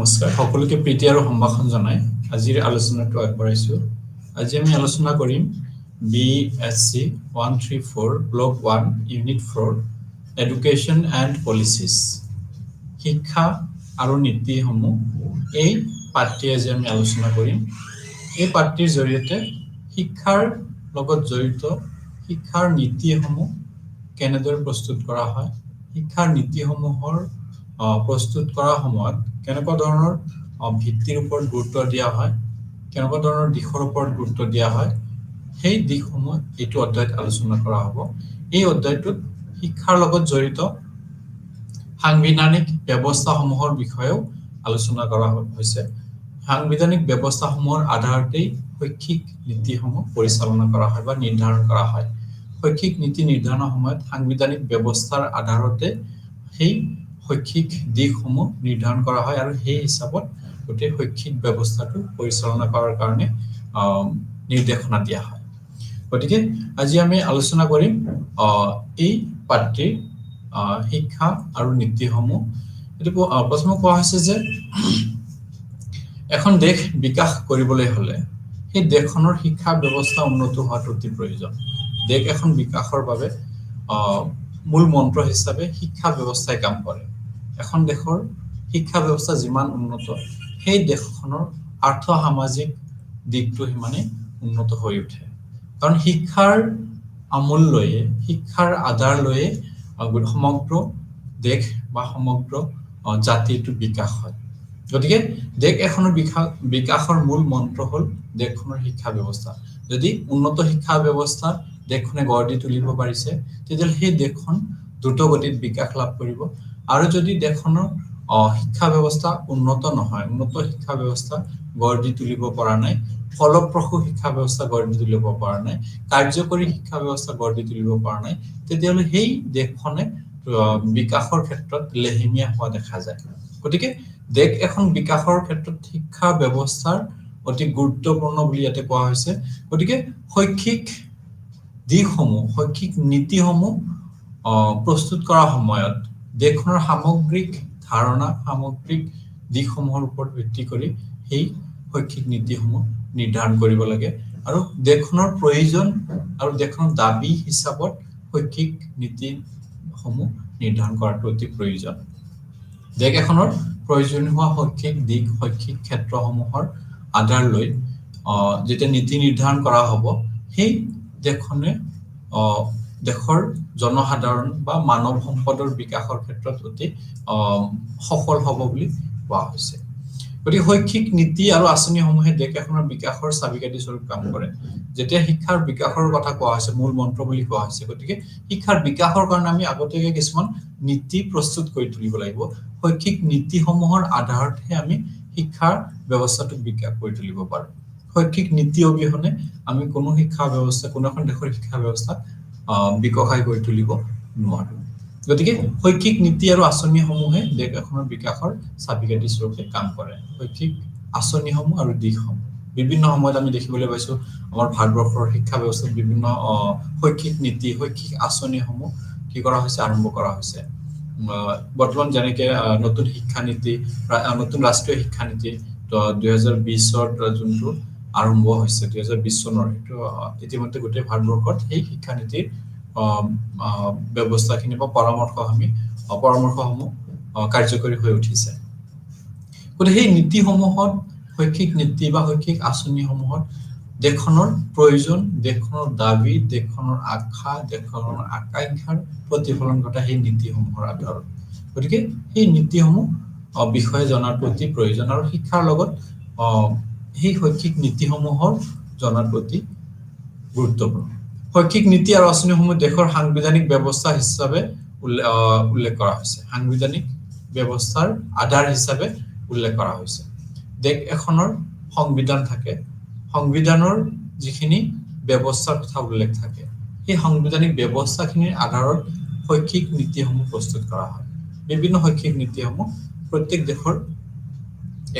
নমস্কাৰ সকলোকে প্ৰীতি আৰু সম্ভাষণ জনাই আজিৰ আলোচনাটো আগবঢ়াইছো। আজি আমি আলোচনা কৰিম BSc 134 block 1 unit 4 education and policies শিক্ষা আৰু নীতিসমূহ এই পাঠ্যটি আজি আমি আলোচনা কৰিম। এই পাঠ্যটিৰ জৰিয়তে শিক্ষাৰ লগত জড়িত শিক্ষাৰ নীতিসমূহ কেনেদৰে প্ৰস্তুত কৰা হয়, শিক্ষাৰ নীতিসমূহৰ প্ৰস্তুত কৰাৰ সময়ত কেনেকুৱা ধৰণৰ ভিত্তিৰ ওপৰত গুৰুত্ব দিয়া হয়, কেনেকুৱা ধৰণৰ দিশৰ ওপৰত গুৰুত্ব দিয়া হয়, সেই দিশসমূহ এইটো অধ্যায়ত আলোচনা কৰা হ'ব। এই অধ্যায়টোত শিক্ষাৰ লগত জড়িত সাংবিধানিক ব্যৱস্থাসমূহৰ বিষয়েও আলোচনা কৰা হৈছে। সাংবিধানিক ব্যৱস্থাসমূহৰ আধাৰতেই শৈক্ষিক নীতিসমূহ পৰিচালনা কৰা হয় বা নিৰ্ধাৰণ কৰা হয়। শৈক্ষিক নীতি নিৰ্ধাৰণৰ সময়ত সাংবিধানিক ব্যৱস্থাৰ আধাৰতে সেই শৈক্ষিক দিশসমূহ নিৰ্ধাৰণ কৰা হয় আৰু সেই হিচাপত গোটেই শৈক্ষিক ব্যৱস্থাটো পৰিচালনা কৰাৰ কাৰণে নিৰ্দেশনা দিয়া হয়। গতিকে আজি আমি আলোচনা কৰিম এই পাঠ্যটিৰ শিক্ষা আৰু নীতিসমূহ। এইটো প্ৰথমে কোৱা হৈছে যে এখন দেশ বিকাশ কৰিবলৈ হ'লে সেই দেশখনৰ শিক্ষা ব্যৱস্থা উন্নত হোৱাটো অতি প্ৰয়োজন। দেশ এখন বিকাশৰ বাবে মূল মন্ত্ৰ হিচাপে শিক্ষা ব্যৱস্থাই কাম কৰে। এখন দেশৰ শিক্ষা ব্যৱস্থা যিমান উন্নত, সেই দেশখনৰ আৰ্থ সামাজিক দিশটো সিমানেই উন্নত হৈ উঠে। কাৰণ শিক্ষাৰ আমূল লৈয়ে, শিক্ষাৰ আধাৰ লৈয়ে সমগ্ৰ দেশ বা সমগ্ৰ জাতিটো বিকাশ হয়। গতিকে দেশ এখনৰ বিকাশৰ মূল মন্ত্ৰ হ'ল দেশখনৰ শিক্ষা ব্যৱস্থা। যদি উন্নত শিক্ষা ব্যৱস্থা দেশখনে গঢ় দি তুলিব পাৰিছে, তেতিয়াহ'লে সেই দেশখন দ্ৰুত গতিত বিকাশ লাভ কৰিব। আৰু যদি দেশখনৰ শিক্ষা ব্যৱস্থা উন্নত নহয়, উন্নত শিক্ষা ব্যৱস্থা গঢ় দি তুলিব পৰা নাই, ফলপ্ৰসূ শিক্ষা ব্যৱস্থা গঢ় দি তুলিব পৰা নাই, কাৰ্যকৰী শিক্ষা ব্যৱস্থা গঢ় দি তুলিব পৰা নাই, তেতিয়াহ'লে সেই দেশখনে বিকাশৰ ক্ষেত্ৰত লেহেমীয়া হোৱা দেখা যায়। গতিকে দেশ এখন বিকাশৰ ক্ষেত্ৰত শিক্ষা ব্যৱস্থাৰ অতি গুৰুত্বপূৰ্ণ বুলি ইয়াতে কোৱা হৈছে। গতিকে শৈক্ষিক দিশসমূহ, শৈক্ষিক নীতিসমূহ প্ৰস্তুত কৰাৰ সময়ত দেশখনৰ সামগ্ৰিক ধাৰণা, সামগ্ৰিক দিশসমূহৰ ওপৰত ভিত্তি কৰি সেই শৈক্ষিক নীতিসমূহ নিৰ্ধাৰণ কৰিব লাগে আৰু দেশখনৰ প্ৰয়োজন আৰু দেশখনৰ দাবী হিচাপত শৈক্ষিক নীতিসমূহ নিৰ্ধাৰণ কৰাটো অতি প্ৰয়োজন। দেশ এখনৰ প্ৰয়োজনীয় হোৱা শৈক্ষিক দিশ, শৈক্ষিক ক্ষেত্ৰসমূহৰ আধাৰ লৈ যেতিয়া নীতি নিৰ্ধাৰণ কৰা হ'ব, সেই দেশখনে দেশৰ জনসাধাৰণ বা মানৱ সম্পদৰ বিকাশৰ ক্ষেত্ৰত অতি সফল হ'ব বুলি কোৱা হৈছে। গতিকে শৈক্ষিক নীতি আৰু আঁচনিসমূহে দেশ এখনৰ বিকাশৰ চাবিকাঠি স্বৰূপ কাম কৰে। যেতিয়া শিক্ষাৰ বিকাশৰ কথা কোৱা হৈছে, মূল মন্ত্ৰ বুলি কোৱা হৈছে, গতিকে শিক্ষাৰ বিকাশৰ কাৰণে আমি আগতীয়াকৈ কিছুমান নীতি প্ৰস্তুত কৰি তুলিব লাগিব। শৈক্ষিক নীতিসমূহৰ আধাৰতহে আমি শিক্ষাৰ ব্যৱস্থাটোক বিকাশ কৰি তুলিব পাৰোঁ। শৈক্ষিক নীতি অবিহনে আমি কোনো শিক্ষা ব্যৱস্থা, কোনো এখন দেশৰ শিক্ষা ব্যৱস্থা বিকশাই কৰি তুলিব নোৱাৰোঁ। গতিকে শৈক্ষিক নীতি আৰু আঁচনিসমূহে দেশ এখনৰ বিকাশৰ চাবিকাঠি স্বৰূপে কাম কৰে। শৈক্ষিক আঁচনিসমূহ আৰু দিশসমূহ বিভিন্ন সময়ত আমি দেখিবলৈ পাইছোঁ আমাৰ ভাৰতবৰ্ষৰ শিক্ষা ব্যৱস্থাত বিভিন্ন শৈক্ষিক নীতি, শৈক্ষিক আঁচনিসমূহ কি কৰা হৈছে, আৰম্ভ কৰা হৈছে। বৰ্তমান যেনেকে নতুন শিক্ষানীতি, নতুন ৰাষ্ট্ৰীয় শিক্ষানীতি 2020 যোনটো আৰম্ভ হৈছে, 2020 চনৰ, সেইটো ইতিমধ্যে গোটেই ভাৰতবৰ্ষত সেই শিক্ষানীতিৰ ব্যৱস্থাখিনি বা পৰামৰ্শসমূহ কাৰ্যকৰী হৈ উঠিছে। গতিকে সেই নীতিসমূহত, শৈক্ষিক নীতি বা শৈক্ষিক আঁচনিসমূহত দেশখনৰ প্ৰয়োজন, দেশখনৰ দাবী, দেশখনৰ আশা, দেশখনৰ আকাংক্ষাৰ প্ৰতিফলন ঘটা সেই নীতিসমূহৰ আধাৰত। গতিকে সেই নীতিসমূহ বিষয়ে জনাটো অতি প্ৰয়োজন আৰু শিক্ষাৰ লগত সেই শৈক্ষিক নীতিসমূহৰ জনাটো অতি গুৰুত্বপূৰ্ণ। শৈক্ষিক নীতি আৰু আঁচনিসমূহ দেশৰ সাংবিধানিক ব্যৱস্থা হিচাপে উল্লেখ কৰা হৈছে, সাংবিধানিক ব্যৱস্থাৰ আধাৰ হিচাপে উল্লেখ কৰা হৈছে। দেশ এখনৰ সংবিধান থাকে, সংবিধানৰ যিখিনি ব্যৱস্থাৰ কথা উল্লেখ থাকে, সেই সাংবিধানিক ব্যৱস্থাখিনিৰ আধাৰত শৈক্ষিক নীতিসমূহ প্ৰস্তুত কৰা হয়। বিভিন্ন শৈক্ষিক নীতিসমূহ প্ৰত্যেক দেশৰ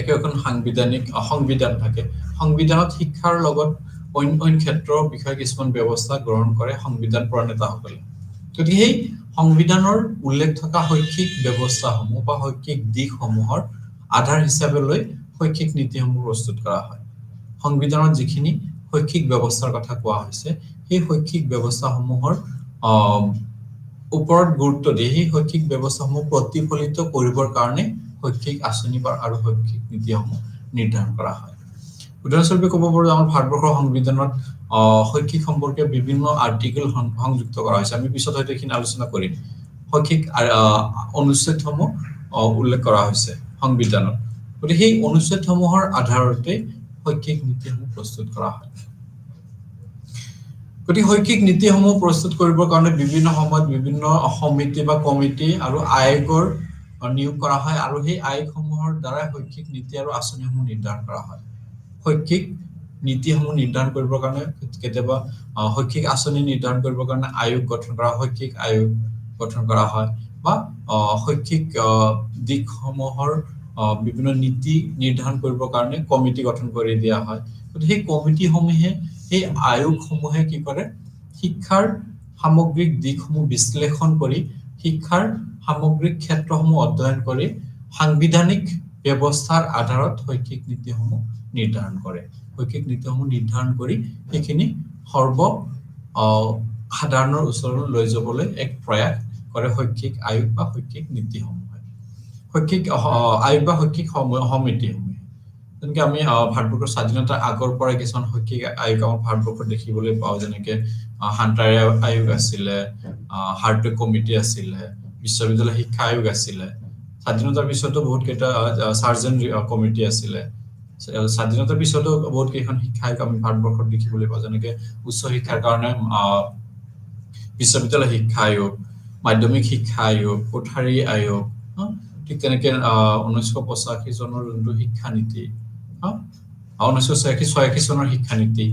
একোখন সংবিধান থাকে। সংবিধানত শিক্ষাৰ লগত অন্য ক্ষেত্ৰৰ বিষয়ে কিছুমান ব্যৱস্থা গ্ৰহণ কৰে সংবিধান প্ৰণেতাসকলে। গতিকে সেই সংবিধানৰ উল্লেখ থকা শৈক্ষিক ব্যৱস্থাসমূহ বা শৈক্ষিক দিশসমূহৰ আধাৰ হিচাপে লৈ শৈক্ষিক নীতিসমূহ প্ৰস্তুত কৰা হয় সংবিধানত যিখিনি শৈক্ষিক ব্যৱস্থাৰ কথা কোৱা হৈছে সেই শৈক্ষিক ব্যৱস্থাসমূহৰ ওপৰত গুৰুত্ব দিয়ে সেই শৈক্ষিক ব্যৱস্থাসমূহ প্ৰতিফলিত কৰিবৰ কাৰণে শৈক্ষিক আঁচনি আৰু শৈক্ষিক নীতিসমূহ নিৰ্ধাৰণ কৰা হয় উদাহৰণস্বৰূপে ক'ব পাৰোঁ আমাৰ ভাৰতবৰ্ষৰ সংবিধানত শৈক্ষিক সম্পৰ্কে বিভিন্ন আৰ্টিকেল সংযুক্ত কৰা হৈছে আমি পিছত হয়তো এইখিনি আলোচনা কৰিম শৈক্ষিক অনুচ্ছেদসমূহ উল্লেখ কৰা হৈছে সংবিধানত গতিকে সেই অনুচ্ছেদসমূহৰ আধাৰতে শৈক্ষিক নীতিসমূহ প্ৰস্তুত কৰা হয় গতিকে শৈক্ষিক নীতিসমূহ প্ৰস্তুত কৰিবৰ কাৰণে বিভিন্ন সময়ত বিভিন্ন সমিতি বা কমিটি আৰু আয়োগৰ নিয়োগ কৰা হয় আৰু সেই আয়োগসমূহৰ দ্বাৰা শৈক্ষিক নীতি আৰু আঁচনিসমূহ নিৰ্ধাৰণ কৰা হয় শৈক্ষিক নীতিসমূহ নিৰ্ধাৰণ কৰিবৰ কাৰণে কেতিয়াবা শৈক্ষিক আঁচনি নিৰ্ধাৰণ কৰিবৰ কাৰণে আয়োগ গঠন কৰা শৈক্ষিক আয়োগ গঠন কৰা হয় বা শৈক্ষিক দিশসমূহৰ বিভিন্ন নীতি নিৰ্ধাৰণ কৰিবৰ কাৰণে কমিটি গঠন কৰি দিয়া হয় গতিকে সেই কমিটিসমূহে সেই আয়োগসমূহে কি কৰে শিক্ষাৰ সামগ্ৰিক দিশসমূহ বিশ্লেষণ কৰি শিক্ষাৰ সামগ্ৰিক ক্ষেত্ৰসমূহ অধ্যয়ন কৰি সাংবিধানিক ব্যৱস্থাৰ আধাৰত শৈক্ষিক নীতিসমূহ নিৰ্ধাৰণ কৰে শৈক্ষিক নীতিসমূহ নিৰ্ধাৰণ কৰি সেইখিনি সাধাৰণৰ ওচৰলৈ লৈ যাবলৈ এক প্ৰয়াস কৰে শৈক্ষিক আয়োগ বা শৈক্ষিক নীতিসমূহে শৈক্ষিক আয়োগ বা শৈক্ষিক সমিতিসমূহে যেনেকৈ আমি ভাৰতবৰ্ষৰ স্বাধীনতাৰ আগৰ পৰাই কিছুমান শৈক্ষিক আয়োগ আমাৰ ভাৰতবৰ্ষত দেখিবলৈ পাওঁ যেনেকৈ হাণ্টাৰে আয়োগ আছিলে হাৰ্টৱে কমিটি আছিলে বিশ্ববিদ্যালয় শিক্ষা আয়োগ আছিলে স্বাধীনতাৰ পিছতো বহুত কেইটা সাৰ্জন কমিটি আছিলে স্বাধীনতাৰ পিছতো বহুত কেইখন শিক্ষা আয়োগ আমি ভাৰতবৰ্ষত দেখিবলৈ পাওঁ যেনেকৈ উচ্চ শিক্ষাৰ কাৰণে বিশ্ববিদ্যালয় শিক্ষা আয়োগ মাধ্যমিক শিক্ষা আয়োগ কোঠাৰী আয়োগ ঠিক তেনেকৈ 1985 চনৰ যোনটো শিক্ষা নীতি 1986 চনৰ শিক্ষা নীতি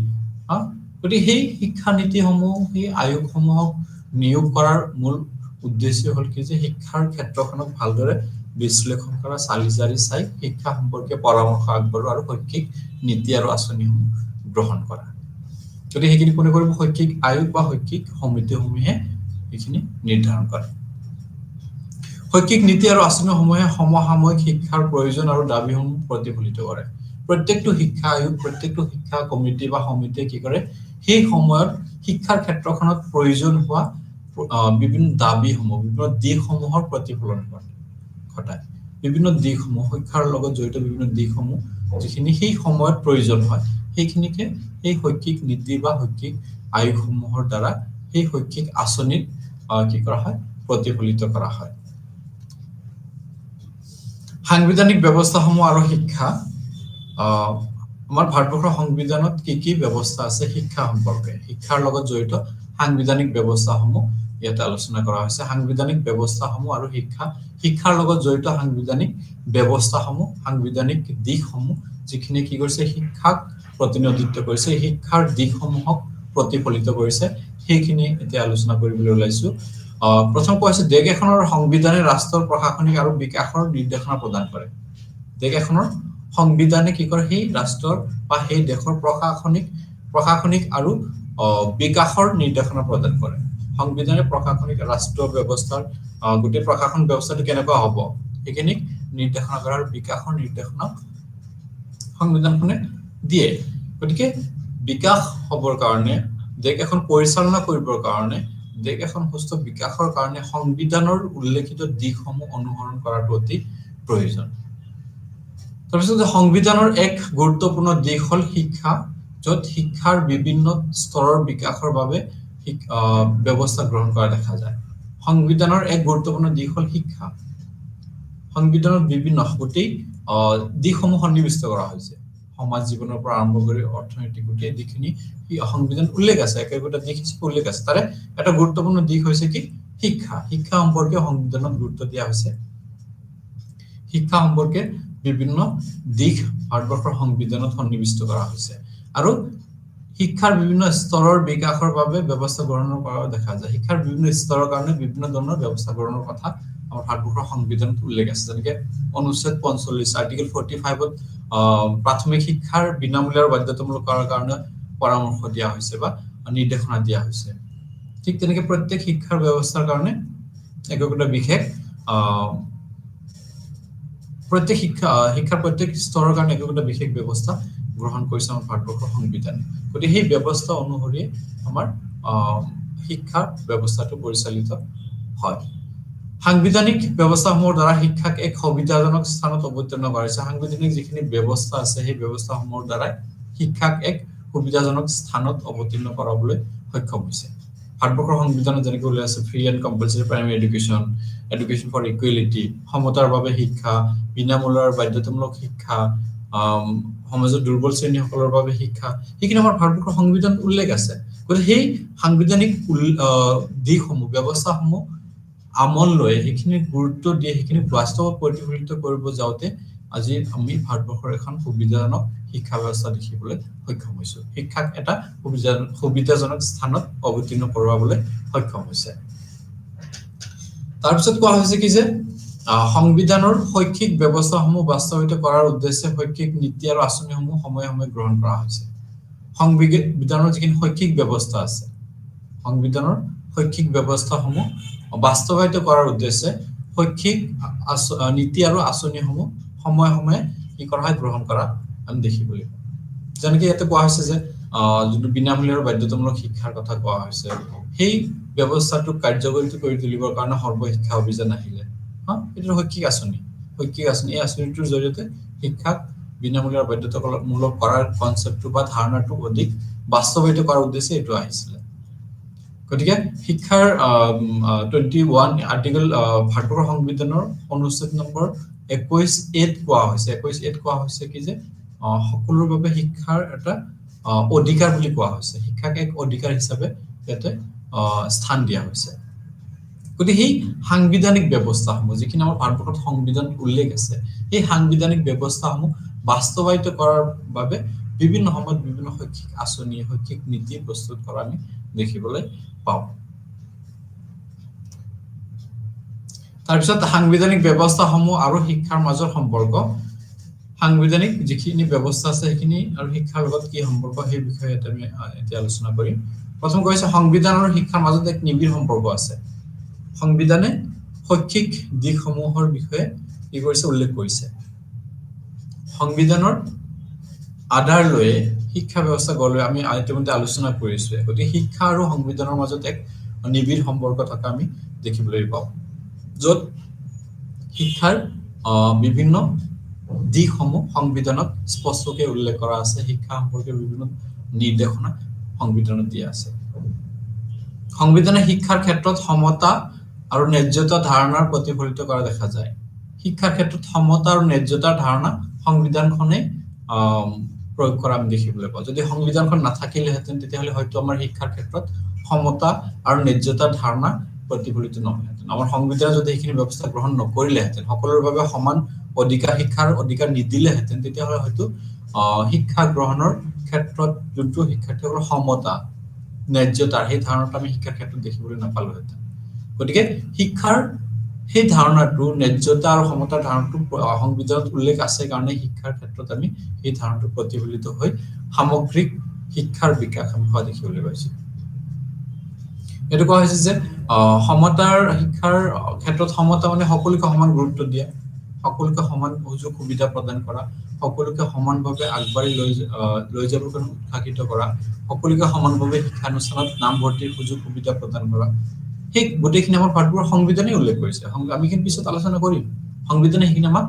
গতিকে সেই শিক্ষা নীতিসমূহ সেই আয়োগসমূহক নিয়োগ কৰাৰ মূল উদ্দেশ্য হ'ল কি যে শিক্ষাৰ ক্ষেত্ৰখনক ভালদৰে বিশ্লেষণ কৰা চালি জাৰি চাই শিক্ষা সম্পৰ্কে পৰামৰ্শ আগবঢ়োৱা আৰু শৈক্ষিক নীতি আৰু আঁচনিসমূহ গ্ৰহণ কৰা গতিকে সেইখিনি কোনে কৰিব শৈক্ষিক আয়োগ বা শৈক্ষিক সমিতিসমূহে এইখিনি নিৰ্ধাৰণ কৰে শৈক্ষিক নীতি আৰু আঁচনিসমূহে সমসাময়িক শিক্ষাৰ প্ৰয়োজন আৰু দাবীসমূহ প্ৰতিফলিত কৰে প্ৰত্যেকটো শিক্ষা আয়োগ প্ৰত্যেকটো শিক্ষা কমিটি বা সমিতিয়ে কি কৰে সেই সময়ত শিক্ষাৰ ক্ষেত্ৰখনত প্ৰয়োজন হোৱা বিভিন্ন দাবীসমূহ বিভিন্ন দিশসমূহৰ প্ৰতিফলন ঘটায় বিভিন্ন দিশসমূহ শিক্ষাৰ লগত জড়িত বিভিন্ন দিশসমূহ যিখিনি সেই সময়ত প্ৰয়োজন হয় সেইখিনিকে এই শৈক্ষিক নীতি বা শৈক্ষিক আয়োগসমূহৰ দ্বাৰা সেই শৈক্ষিক আঁচনিত কি কৰা হয় প্ৰতিফলিত কৰা হয় সাংবিধানিক ব্যৱস্থাসমূহ আৰু শিক্ষা আমাৰ ভাৰতবৰ্ষৰ সংবিধানত কি ব্যৱস্থা আছে শিক্ষা সম্পৰ্কে শিক্ষাৰ লগত জড়িত সাংবিধানিক ব্যৱস্থাসমূহ ইয়াতে আলোচনা কৰা হৈছে সাংবিধানিক ব্যৱস্থাসমূহ আৰু শিক্ষাৰ লগত জড়িত সাংবিধানিক ব্যৱস্থাসমূহ সাংবিধানিক দিশসমূহ যিখিনি কি কৰিছে শিক্ষাক প্ৰতিনিধিত্ব কৰিছে শিক্ষাৰ দিশসমূহক প্ৰতিফলিত কৰিছে সেইখিনি এতিয়া আলোচনা কৰিবলৈ ওলাইছো প্ৰথম কোৱা হৈছে দেশ এখনৰ সংবিধানে ৰাষ্ট্ৰৰ প্ৰশাসনিক আৰু বিকাশৰ নিৰ্দেশনা প্ৰদান কৰে দেশ এখনৰ সংবিধানে কি কৰে সেই ৰাষ্ট্ৰৰ বা সেই দেশৰ প্ৰশাসনিক আৰু বিকাশৰ নিৰ্দেশনা প্ৰদান কৰে সংবিধানে প্ৰশাসনিক ৰাষ্ট্ৰ ব্যৱস্থাৰ গোটেই প্ৰশাসন ব্যৱস্থাটো কেনেকুৱা হ'ব সেইখিনি নিৰ্দেশনা কৰা আৰু বিকাশৰ নিৰ্দেশনা সংবিধানখনে দিয়ে গতিকে বিকাশ হ'বৰ কাৰণে দেশ এখন পৰিচালনা কৰিবৰ কাৰণে দেশ এখন সুস্থ বিকাশৰ কাৰণে সংবিধানৰ উল্লেখিত দিশসমূহ অনুসৰণ কৰাটো অতি প্ৰয়োজন তাৰপিছত সংবিধানৰ এক গুৰুত্বপূৰ্ণ দিশ হ'ল শিক্ষা য'ত শিক্ষাৰ বিভিন্ন স্তৰৰ বিকাশৰ বাবে ব্যৱস্থা গ্ৰহণ কৰা দেখা যায় সংবিধানৰ এক গুৰুত্বপূৰ্ণ দিশ হ'ল শিক্ষা সংবিধানত বিভিন্ন গোটেই দিশসমূহ সন্নিৱিষ্ট কৰা হৈছে সমাজ জীৱনৰ পৰা আৰম্ভ কৰি অৰ্থনৈতিক গোটেই দিশখিনি সংবিধান উল্লেখ আছে একেটা দিশ উল্লেখ আছে তাৰে এটা গুৰুত্বপূৰ্ণ দিশ হৈছে কি শিক্ষা সম্পৰ্কে সংবিধানত গুৰুত্ব দিয়া হৈছে শিক্ষা সম্পৰ্কে বিভিন্ন দিশ ভাৰতবৰ্ষৰ সংবিধানত সন্নিৱিষ্ট কৰা হৈছে আৰু শিক্ষাৰ বিভিন্ন স্তৰৰ বিকাশৰ বাবে ব্যৱস্থা গ্ৰহণ কৰা দেখা যায় শিক্ষাৰ বিভিন্ন স্তৰৰ কাৰণে বিভিন্ন ধৰণৰ ব্যৱস্থা গ্ৰহণৰ কথা আমাৰ ভাৰতবৰ্ষৰ সংবিধানত উল্লেখ আছে যেনেকৈ অনুচ্ছেদ 45 আৰ্টিকেল 45ত প্ৰাথমিক শিক্ষাৰ বিনামূলীয়া আৰু বাধ্যতামূলক কৰাৰ কাৰণে পৰামৰ্শ দিয়া হৈছে বা নিৰ্দেশনা দিয়া হৈছে ঠিক তেনেকৈ প্ৰত্যেক শিক্ষাৰ ব্যৱস্থাৰ কাৰণে একোটা বিশেষ প্ৰত্যেক শিক্ষাৰ প্ৰত্যেক স্তৰৰ কাৰণে একোটা বিশেষ ব্যৱস্থা গ্ৰহণ কৰিছে আমাৰ ভাৰতবৰ্ষৰ সংবিধান গতিকে সেই ব্যৱস্থা অনুসৰি আমাৰ শিক্ষা ব্যৱস্থাটো পৰিচালিত হয় সাংবিধানিক ব্যৱস্থাসমূহৰ দ্বাৰা শিক্ষাক এক সুবিধাজনক স্থানত অৱতীৰ্ণ কৰাইছে সাংবিধানিক যিখিনি ব্যৱস্থা আছে সেই ব্যৱস্থাসমূহৰ দ্বাৰা শিক্ষাক এক সুবিধাজনক স্থানত অৱতীৰ্ণ কৰাবলৈ সক্ষম হৈছে ভাৰতবৰ্ষৰ সংবিধানত যেনেকৈ উল্লেখ আছে free and compulsory primary education for equality সমতাৰ বাবে শিক্ষা বিনামূলীয়া বাধ্যতামূলক শিক্ষা সমাজৰ দুৰ্বল শ্ৰেণীসকলৰ বাবে শিক্ষা সেইখিনি আমাৰ ভাৰতবৰ্ষৰ সংবিধানত উল্লেখ আছে গতিকে সেই সাংবিধানিক দিশসমূহ ব্যৱস্থাসমূহ আমল লৈ সেইখিনি গুৰুত্ব দিয়ে সেইখিনি বাস্তৱত প্ৰতিফলিত কৰিব যাওঁতে আজি আমি ভাৰতবৰ্ষৰ এখন সুবিধাজনক শিক্ষা ব্যৱস্থা দেখিবলৈ সক্ষম হৈছো শিক্ষাক এটা সুবিধাজনক স্থানত অৱতীৰ্ণ কৰাবলৈ সক্ষম হৈছে তাৰপিছত কোৱা হৈছে কি যে সংবিধানৰ শৈক্ষিক ব্যৱস্থাসমূহ বাস্তৱায়িত কৰাৰ উদ্দেশ্যে শৈক্ষিক নীতি আৰু আঁচনিসমূহ সময়ে সময়ে গ্ৰহণ কৰা হৈছে সংবিধানৰ যিখিনি শৈক্ষিক ব্যৱস্থা আছে সংবিধানৰ শৈক্ষিক ব্যৱস্থাসমূহ বাস্তৱায়িত কৰাৰ উদ্দেশ্যে শৈক্ষিক নীতি আৰু আঁচনিসমূহ সময়ে সময়ে কি কৰা হয় গ্ৰহণ কৰা আমি দেখিবলৈ যেনেকৈ ইয়াতে কোৱা হৈছে যে যোনটো বিনামূলীয়া আৰু বাধ্যতামূলক শিক্ষাৰ কথা কোৱা হৈছে সেই ব্যৱস্থাটো কাৰ্যকৰী কৰি তুলিবৰ কাৰণে সৰ্বশিক্ষা অভিযান আহিলে এইটো শৈক্ষিক আঁচনি এই আঁচনিটোৰ জৰিয়তে শিক্ষাক বিনামূলীয়া বাধ্যতামূলক কৰাৰ কনচেপ্টটো বা ধাৰণাটো অধিক বাস্তৱায়িত কৰাৰ উদ্দেশ্যে এইটো আহিছিলে গতিকে শিক্ষাৰ 21 আৰ্টিকল ভাৰতবৰ্ষৰ সংবিধানৰ অনুচ্ছেদ নম্বৰ 21(a) কোৱা হৈছে কি যে সকলোৰ বাবে শিক্ষাৰ এটা অধিকাৰ বুলি কোৱা হৈছে শিক্ষাক এক অধিকাৰ হিচাপে ইয়াতে স্থান দিয়া হৈছে গতিকে সেই সাংবিধানিক ব্যৱস্থাসমূহ যিখিনি আমাৰ ভাৰতবৰ্ষত সংবিধানত উল্লেখ আছে সেই সাংবিধানিক ব্যৱস্থাসমূহ বাস্তৱায়িত কৰাৰ বাবে বিভিন্ন সময়ত বিভিন্ন শৈক্ষিক আঁচনি শৈক্ষিক নীতি প্ৰস্তুত কৰা আমি দেখিবলৈ পাওঁ তাৰপিছত সাংবিধানিক ব্যৱস্থাসমূহ আৰু শিক্ষাৰ মাজৰ সম্পৰ্ক সাংবিধানিক যিখিনি ব্যৱস্থা আছে সেইখিনি আৰু শিক্ষাৰ লগত কি সম্পৰ্ক সেই বিষয়ে আমি এতিয়া আলোচনা কৰিম প্ৰথম কৈছে সংবিধান আৰু শিক্ষাৰ মাজত এক নিবিড় সম্পৰ্ক আছে সংবিধানে শৈক্ষিক দিশসমূহৰ বিষয়ে কি কৰিছে উল্লেখ কৰিছে সংবিধানৰ আধাৰ লৈ শিক্ষা ব্যৱস্থা গঢ় লৈ আমি ইতিমধ্যে আলোচনা কৰিছো গতিকে শিক্ষা আৰু সংবিধানৰ মাজত এক নিবিড় সম্পৰ্ক থকা আমি দেখিবলৈ পাওঁ য'ত শিক্ষাৰ বিভিন্ন দিশসমূহ সংবিধানত স্পষ্টকৈ উল্লেখ কৰা আছে শিক্ষা সম্পৰ্কে বিভিন্ন নিৰ্দেশনা সংবিধানত দিয়া আছে সংবিধানে শিক্ষাৰ ক্ষেত্ৰত সমতা আৰু ন্যায্যতা ধাৰণাৰ প্ৰতিফলিত কৰা দেখা যায় শিক্ষাৰ ক্ষেত্ৰত সমতা আৰু ন্যায্যতাৰ ধাৰণা সংবিধানখনে প্ৰয়োগ কৰা আমি দেখিবলৈ পাওঁ যদি সংবিধানখন নাথাকিলেহেঁতেন তেতিয়াহ'লে হয়তো আমাৰ শিক্ষাৰ ক্ষেত্ৰত সমতা আৰু ন্যায্যতাৰ ধাৰণা প্ৰতিফলিত নহয়হেঁতেন আমাৰ সংবিধানে যদি এইখিনি ব্যৱস্থা গ্ৰহণ নকৰিলেহেঁতেন সকলোৰ বাবে সমান অধিকাৰ শিক্ষাৰ অধিকাৰ নিদিলেহেঁতেন তেতিয়াহ'লে হয়তো শিক্ষা গ্ৰহণৰ ক্ষেত্ৰত যোনটো শিক্ষাৰ্থীসকলৰ সমতা ন্যায্যতাৰ সেই ধাৰণাটো আমি শিক্ষাৰ ক্ষেত্ৰত দেখিবলৈ নাপালোহেঁতেন গতিকে শিক্ষাৰ সেই ধাৰণাটো ন্যায্যতা আৰু সমতাৰ ধাৰণাটো সংবিধানত উল্লেখ আছে কাৰণে শিক্ষাৰ ক্ষেত্ৰত আমি এই ধাৰণাটো প্ৰতিফলিত হৈ সামগ্ৰিক শিক্ষাৰ বিকাশ আমি হোৱা দেখিবলৈ পাইছো এইটো কোৱা হৈছে যে সমতাৰ শিক্ষাৰ ক্ষেত্ৰত সমতা মানে সকলোকে সমান গুৰুত্ব দিয়া সকলোকে সমান সুযোগ সুবিধা প্ৰদান কৰা সকলোকে সমানভাৱে আগবাঢ়ি লৈ যাবৰ কাৰণে উৎসাহিত কৰা সকলোকে সমানভাৱে শিক্ষানুষ্ঠানত নামভৰ্তিৰ সুযোগ সুবিধা প্ৰদান কৰা সেই গোটেইখিনি আমাৰ ভাৰতবৰ্ষৰ সংবিধানে উল্লেখ কৰিছে আমি কিন্তু পিছত আলোচনা কৰিম সংবিধানে সেইখিনি আমাক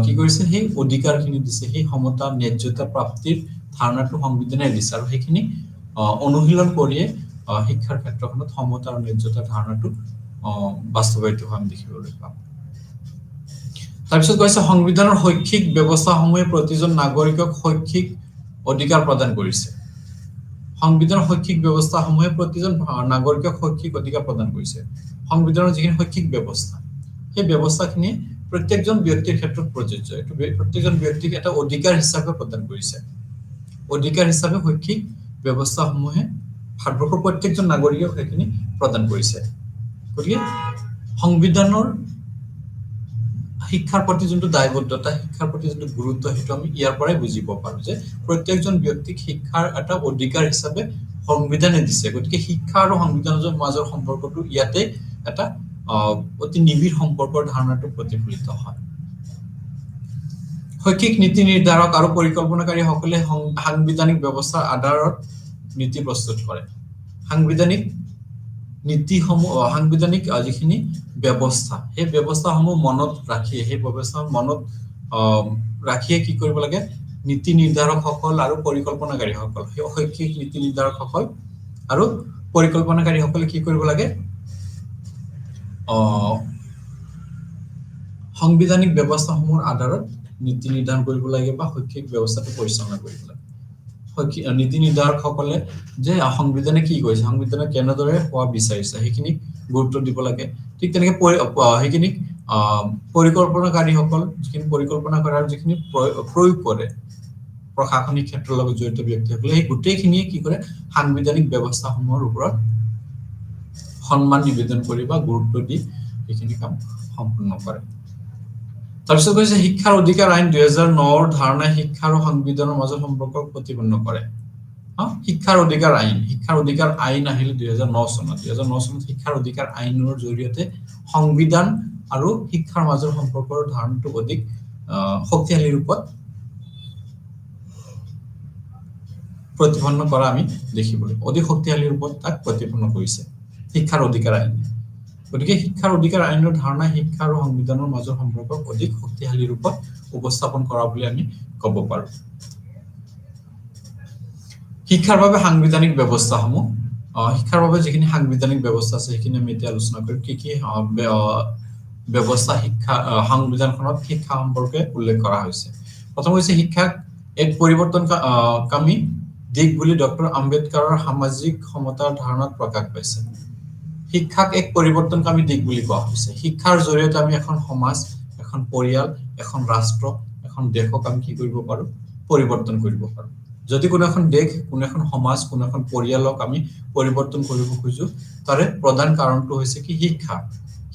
কি কৰিছে সেই অধিকাৰখিনি দিছে সেই সমতা ন্যায্যতা প্ৰাপ্তিৰ ধাৰণাটো সংবিধানে দিছে আৰু সেইখিনি অনুশীলন কৰিয়ে শিক্ষাৰ ক্ষেত্ৰখনত সমতা আৰু ন্যায্যতাৰ ধাৰণাটো বাস্তৱায়িত হোৱা আমি দেখিবলৈ পাম তাৰপিছত কৈছে সংবিধানৰ শৈক্ষিক ব্যৱস্থাসমূহে প্ৰতিজন নাগৰিকক শৈক্ষিক অধিকাৰ প্ৰদান কৰিছে সংবিধানৰ শৈক্ষিক ব্যৱস্থাসমূহে প্ৰতিজন নাগৰিকক শৈক্ষিক অধিকাৰ প্ৰদান কৰিছে সংবিধানৰ যিখিনি শৈক্ষিক ব্যৱস্থা সেই ব্যৱস্থাখিনি প্ৰত্যেকজন ব্যক্তিৰ ক্ষেত্ৰত প্ৰযোজ্য এইটো প্ৰত্যেকজন ব্যক্তিক এটা অধিকাৰ হিচাপে প্ৰদান কৰিছে অধিকাৰ হিচাপে শৈক্ষিক ব্যৱস্থাসমূহে ভাৰতবৰ্ষৰ প্ৰত্যেকজন নাগৰিকক সেইখিনি প্ৰদান কৰিছে গতিকে সংবিধানৰ শিক্ষাৰ প্ৰতি যোনটো দায়বদ্ধতা শিক্ষাৰ প্ৰতি যোনটো গুৰুত্ব সেইটো আমি ইয়াৰ পৰাই বুজিব পাৰো যে প্ৰত্যেকজন ব্যক্তিক শিক্ষাৰ এটা অধিকাৰ হিচাপে সংবিধানে দিছে গতিকে শিক্ষা আৰু সংবিধানৰ মাজৰ সম্পৰ্কটো ইয়াতে এটা অতি নিবিড় সম্পৰ্কৰ ধাৰণাটো প্ৰতিফলিত হয় শৈক্ষিক নীতি নিৰ্ধাৰক আৰু পৰিকল্পনাকাৰীসকলে সাংবিধানিক ব্যৱস্থাৰ আধাৰত নীতি প্ৰস্তুত কৰে সাংবিধানিক নীতিসমূহ সাংবিধানিক যিখিনি ব্যৱস্থা সেই ব্যৱস্থাসমূহ মনত ৰাখি সেই ব্যৱস্থা মনত ৰাখিয়ে কি কৰিব লাগে নীতি নিৰ্ধাৰকসকল আৰু পৰিকল্পনাকাৰীসকল সেই শৈক্ষিক নীতি নিৰ্ধাৰকসকল আৰু পৰিকল্পনাকাৰীসকলে কি কৰিব লাগে সাংবিধানিক ব্যৱস্থাসমূহৰ আধাৰত নীতি নিৰ্ধাৰণ কৰিব লাগে বা শৈক্ষিক ব্যৱস্থাটো পৰিচালনা কৰিব লাগে নীতি নিৰ্ধাৰকসকলে যে সংবিধানে কি কৈছে সংবিধানে কেনেদৰে হোৱা বিচাৰিছে সেইখিনি গুৰুত্ব দিব লাগে ঠিক তেনেকৈ সেইখিনি পৰিকল্পনাকাৰীসকল যিখিনি পৰিকল্পনা কৰাৰ যিখিনি প্ৰয়োগ কৰে প্ৰশাসনিক ক্ষেত্ৰৰ লগত জড়িত ব্যক্তিসকলে সেই গোটেইখিনিয়ে কি কৰে সাংবিধানিক ব্যৱস্থাসমূহৰ ওপৰত সন্মান নিবেদন কৰি বা গুৰুত্ব দি এইখিনি কাম সম্পূৰ্ণ কৰে তাৰপিছত কৈছে শিক্ষাৰ অধিকাৰ আইন 2009ৰ ধাৰণাই শিক্ষা আৰু সংবিধানৰ মাজত সম্পৰ্ক প্ৰতিপন্ন কৰে শিক্ষাৰ অধিকাৰ আইন আহিল 2009 চনত শিক্ষাৰ অধিকাৰ আইনৰ জৰিয়তে সংবিধান আৰু শিক্ষাৰ মাজৰ সম্পৰ্কৰ ধাৰণাটো অধিক শক্তিশালী ৰূপত প্ৰতিপন্ন কৰা আমি দেখিবলৈ অধিক শক্তিশালী ৰূপত তাক প্ৰতিপন্ন কৰিছে শিক্ষাৰ অধিকাৰ আইন গতিকে শিক্ষাৰ অধিকাৰ আইনৰ ধাৰণা শিক্ষা আৰু সংবিধানৰ মাজৰ সম্পৰ্ক অধিক শক্তিশালী ৰূপত উপস্থাপন কৰা বুলি আমি ক'ব পাৰো শিক্ষাৰ বাবে সাংবিধানিক ব্যৱস্থাসমূহ শিক্ষাৰ বাবে যিখিনি সাংবিধানিক ব্যৱস্থা আছে সেইখিনি আমি এতিয়া আলোচনা কৰিম কি কি ব্যৱস্থা শিক্ষা সংবিধানখনত শিক্ষা সম্পৰ্কে উল্লেখ কৰা হৈছে প্ৰথম হৈছে শিক্ষাক এক পৰিৱৰ্তনকামী দিক বুলি ডক্টৰ আম্বেদকাৰৰ সামাজিক সমতাৰ ধাৰণাত প্ৰকাশ পাইছে শিক্ষাক এক পৰিৱৰ্তনকামী দিক বুলি কোৱা হৈছে শিক্ষাৰ জৰিয়তে আমি এখন সমাজ এখন পৰিয়াল এখন ৰাষ্ট্ৰ এখন দেশক আমি কি কৰিব পাৰো পৰিৱৰ্তন কৰিব পাৰো যদি কোনো এখন দেশ কোনো এখন সমাজ কোনো এখন পৰিয়ালক আমি পৰিৱৰ্তন কৰিব খুজো তাৰে প্ৰধান কাৰণটো হৈছে কি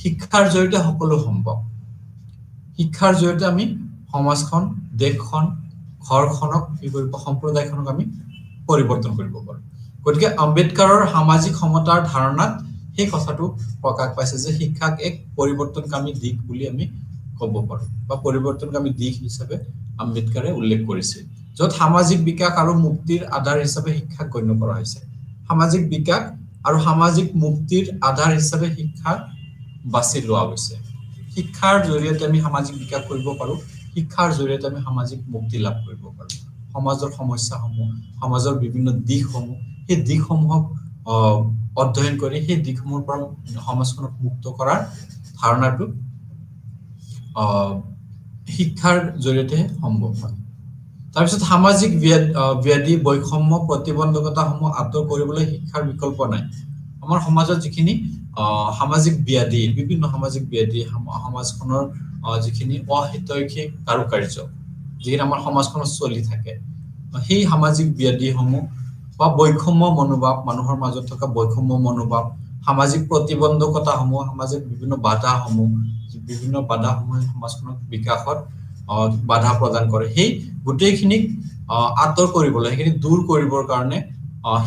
শিক্ষাৰ জৰিয়তে সকলো সম্ভৱ শিক্ষাৰ জৰিয়তে আমি সমাজখন দেশখন ঘৰখনক কি কৰিব সম্প্ৰদায়খনক আমি পৰিৱৰ্তন কৰিব পাৰো গতিকে আম্বেদকাৰৰ সামাজিক সমতাৰ ধাৰণাত সেই কথাটো প্ৰকাশ পাইছে যে শিক্ষাক এক পৰিৱৰ্তনকামী দিক বুলি আমি ক'ব পাৰো বা পৰিৱৰ্তনকামী দিক হিচাপে আম্বেদকাৰে উল্লেখ কৰিছিল য'ত সামাজিক বিকাশ আৰু মুক্তিৰ আধাৰ হিচাপে শিক্ষাক গণ্য কৰা হৈছে সামাজিক বিকাশ আৰু সামাজিক মুক্তিৰ আধাৰ হিচাপে শিক্ষাক বাছি লোৱা হৈছে শিক্ষাৰ জৰিয়তে আমি সামাজিক বিকাশ কৰিব পাৰো শিক্ষাৰ জৰিয়তে আমি সামাজিক মুক্তি লাভ কৰিব পাৰো সমাজৰ সমস্যাসমূহ সমাজৰ বিভিন্ন দিশসমূহ সেই দিশসমূহক অধ্যয়ন কৰি সেই দিশসমূহৰ পৰা সমাজখনক মুক্ত কৰাৰ ধাৰণাটো শিক্ষাৰ জৰিয়তে সম্ভৱ হয় তাৰপিছত সামাজিক ব্যাধি বৈষম্য প্ৰতিবন্ধকতাসমূহ আঁতৰ কৰিবলৈ শিক্ষাৰ বিকল্প নাই আমাৰ সমাজত যিখিনি সামাজিক ব্যাধি বিভিন্ন সামাজিক ব্যাধি সমাজখনৰ যিখিনি অহিতৈষিক কাৰুকাৰ্য যিখিনি আমাৰ সমাজখনত চলি থাকে সেই সামাজিক ব্যাধিসমূহ বা বৈষম্য মনোভাৱ মানুহৰ মাজত থকা বৈষম্য মনোভাৱ সামাজিক প্ৰতিবন্ধকতাসমূহ সামাজিক বিভিন্ন বাধাসমূহ সমাজখনক বিকাশত বাধা প্ৰদান কৰে সেই গোটেইখিনিক আঁতৰ কৰিবলৈ সেইখিনি দূৰ কৰিবৰ কাৰণে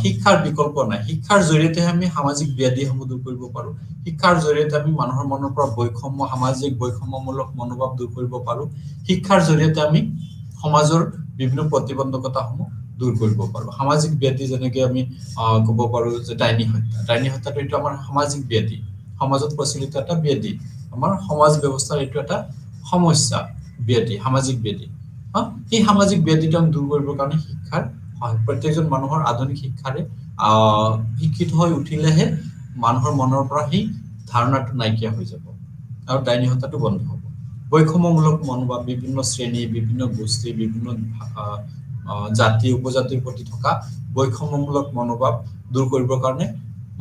শিক্ষাৰ বিকল্প নাই শিক্ষাৰ জৰিয়তে আমি সামাজিক ব্যাধিসমূহ দূৰ কৰিব পাৰো শিক্ষাৰ জৰিয়তে আমি মানুহৰ মনৰ পৰা বৈষম্য সামাজিক বৈষম্যমূলক মনোভাৱ দূৰ কৰিব পাৰো শিক্ষাৰ জৰিয়তে আমি সমাজৰ বিভিন্ন প্ৰতিবন্ধকতাসমূহ দূৰ কৰিব পাৰো সামাজিক ব্যাধি যেনেকৈ আমি ক'ব পাৰো যে ডাইনী হত্যাটো এইটো আমাৰ সামাজিক ব্যাধি সমাজত প্ৰচলিত এটা ব্যাধি আমাৰ সমাজ ব্যৱস্থাৰ এইটো এটা সমস্যা ব্যাধি সামাজিক ব্যাধি এই সামাজিক ব্যাধিটো আমি দূৰ কৰিবৰ কাৰণে শিক্ষাৰ প্ৰত্যেকজন মানুহৰ আধুনিক শিক্ষাৰে শিক্ষিত হৈ উঠিলেহে মানুহৰ মনৰ পৰা সেই ধাৰণাটো নাইকিয়া হৈ যাব আৰু ডাইনী হত্যাটো বন্ধ হ'ব বৈষম্যমূলক মনোভাৱ বিভিন্ন শ্ৰেণী বিভিন্ন গোষ্ঠী বিভিন্ন জাতি উপজাতিৰ প্ৰতি থকা বৈষম্যমূলক মনোভাৱ দূৰ কৰিবৰ কাৰণে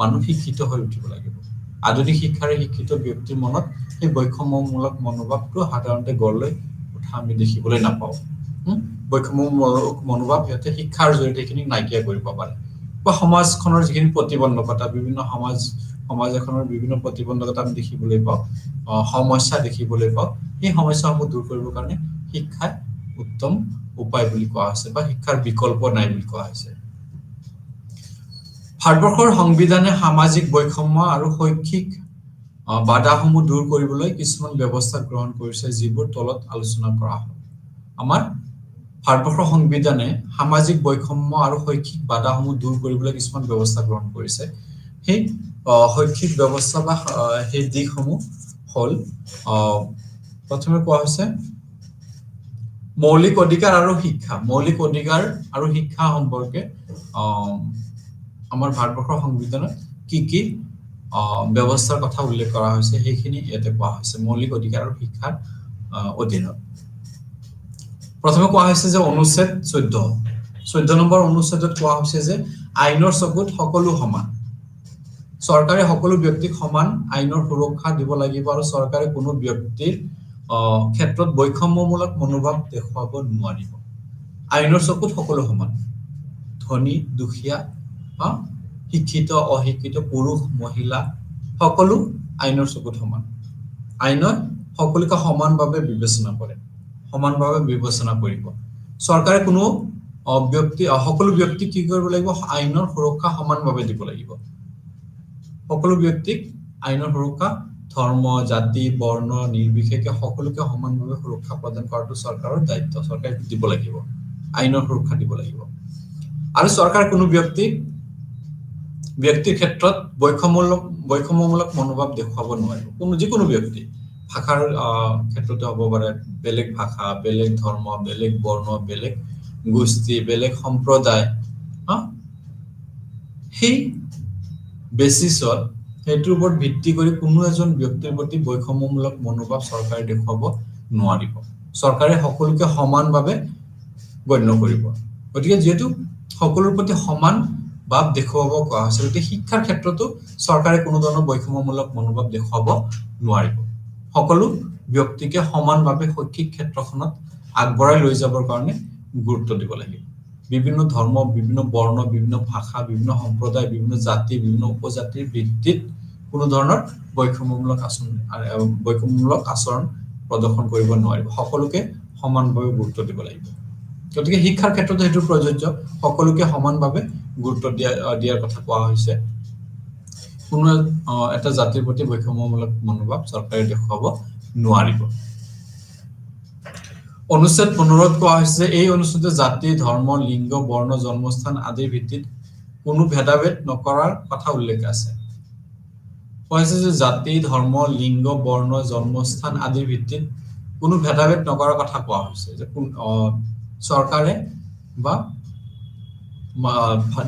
মানুহ শিক্ষিত হৈ উঠিব লাগিব আধুনিক শিক্ষাৰে শিক্ষিত ব্যক্তিৰ মনত সেই বৈষম্যমূলক মনোভাৱটো সাধাৰণতে গঢ় লৈ উঠা আমি দেখিবলৈ নাপাওঁ বৈষম্যমূলক মনোভাৱ সিহঁতে শিক্ষাৰ জৰিয়তে এইখিনি নাইকিয়া কৰিব পাৰে বা সমাজখনৰ যিখিনি প্ৰতিবন্ধকতা বিভিন্ন সমাজ এখনৰ বিভিন্ন প্ৰতিবন্ধকতা আমি দেখিবলৈ পাওঁ সমস্যা দেখিবলৈ পাওঁ সেই সমস্যাসমূহ দূৰ কৰিবৰ কাৰণে শিক্ষা উত্তম উপায় বুলি কোৱা হৈছে বা শিক্ষাৰ বিকল্প নাই বুলি কোৱা হৈছে ভাৰতবৰ্ষৰ সংবিধানে সামাজিক বৈষম্য আৰু শৈক্ষিক বাধাসমূহ দূৰ কৰিবলৈ কিছুমান ব্যৱস্থা গ্ৰহণ কৰিছে যিবোৰ তলত আলোচনা কৰা হ'ল আমাৰ ভাৰতবৰ্ষৰ সংবিধানে সামাজিক বৈষম্য আৰু শৈক্ষিক বাধাসমূহ দূৰ কৰিবলৈ কিছুমান ব্যৱস্থা গ্ৰহণ কৰিছে। সেই শৈক্ষিক ব্যৱস্থা বা সেই দিশসমূহ হ'ল প্ৰথমে কোৱা হৈছে মৌলিক অধিকাৰ আৰু শিক্ষা। মৌলিক অধিকাৰ আৰু শিক্ষা সম্পৰ্কে আমাৰ ভাৰতবৰ্ষৰ সংবিধানত কি ব্যৱস্থাৰ কথা উল্লেখ কৰা হৈছে সেইখিনি ইয়াতে কোৱা হৈছে মৌলিক অধিকাৰ আৰু শিক্ষাৰ অধীনত। প্ৰথমে কোৱা হৈছে যে অনুচ্ছেদ 14 নম্বৰ অনুচ্ছেদত কোৱা হৈছে যে আইনৰ চকুত সকলো সমান। চৰকাৰে সকলো ব্যক্তিক সমান আইনৰ সুৰক্ষা দিব লাগিব আৰু চৰকাৰে কোনো ব্যক্তিৰ ক্ষেত্ৰত বৈষম্যমূলক মনোভাৱ দেখুৱাব নোৱাৰিব। আইনৰ চকুত সকলো সমান, ধনী দুখীয়া, শিক্ষিত অশিক্ষিত, পুৰুষ মহিলা সকলো আইনৰ চকুত সমান। আইনে সকলোকে সমানভাৱে বিবেচনা কৰে, সমানভাৱে বিবেচনা কৰিব। চৰকাৰে কোনো সকলো ব্যক্তিক কি কৰিব লাগিব? আইনৰ সুৰক্ষা সমানভাৱে দিব লাগিব। সকলো ব্যক্তিক আইনৰ সুৰক্ষা ধৰ্ম জাতি বৰ্ণ নিৰ্বিশেষে সকলোকে সমানভাৱে সুৰক্ষা প্ৰদান কৰাটো চৰকাৰৰ দায়িত্ব। চৰকাৰে দিব লাগিব, আইনৰ সুৰক্ষা দিব লাগিব। আৰু চৰকাৰ কোনো ব্যক্তিৰ ক্ষেত্ৰত বৈষম্যমূলক মনোভাৱ দেখুৱাব নোৱাৰিব। যিকোনো ব্যক্তি, ভাষাৰ ক্ষেত্ৰতে হ'ব পাৰে, বেলেগ ভাষা, বেলেগ ধৰ্ম, বেলেগ বৰ্ণ, বেলেগ গোষ্ঠী, বেলেগ সম্প্ৰদায়, সেই বেচিছত সেইটোৰ ওপৰত ভিত্তি কৰি কোনো এজন ব্যক্তিৰ প্ৰতি বৈষম্যমূলক মনোভাৱ চৰকাৰে দেখুৱাব নোৱাৰিব। চৰকাৰে সকলোকে সমানভাৱে গণ্য কৰিব। গতিকে যিহেতু সকলোৰ প্ৰতি সমান ভাৱ দেখুৱাব কোৱা হৈছে, গতিকে শিক্ষাৰ ক্ষেত্ৰতো চৰকাৰে কোনো ধৰণৰ বৈষম্যমূলক মনোভাৱ দেখুৱাব নোৱাৰিব। সকলো ব্যক্তিকে সমানভাৱে শৈক্ষিক ক্ষেত্ৰখনত আগবঢ়াই লৈ যাবৰ কাৰণে গুৰুত্ব দিব লাগিব। বিভিন্ন ধৰ্ম, বিভিন্ন বৰ্ণ, বিভিন্ন ভাষা, বিভিন্ন সম্প্ৰদায়, বিভিন্ন জাতি, বিভিন্ন উপজাতিৰ ভিত্তিত কোনো ধৰণৰ বৈষম্যমূলক আচৰণ প্ৰদৰ্শন কৰিব নোৱাৰিব। সকলোকে সমানভাৱে গুৰুত্ব দিব লাগিব। গতিকে শিক্ষাৰ ক্ষেত্ৰতো সেইটো প্ৰযোজ্য, সকলোকে সমানভাৱে গুৰুত্ব দিয়াৰ কথা কোৱা হৈছে। কোনো এটা জাতিৰ প্ৰতি বৈষম্যমূলক মনোভাৱ চৰকাৰে দেখুৱাব নোৱাৰিব। অনুচ্ছেদ 15ত কোৱা হৈছে যে এই অনুচ্ছেদে জাতি, ধৰ্ম, লিংগ, বৰ্ণ, জন্মস্থান আদিৰ ভিত্তিত কোনো ভেদাভেদ নকৰাৰ কথা উল্লেখ আছে। কোৱা হৈছে যে জাতি, ধৰ্ম, লিংগ, বৰ্ণ, জন্মস্থান আদিৰ ভিত্তিত কোনো ভেদাভেদ নকৰাৰ কথা কোৱা হৈছে। যে চৰকাৰে বা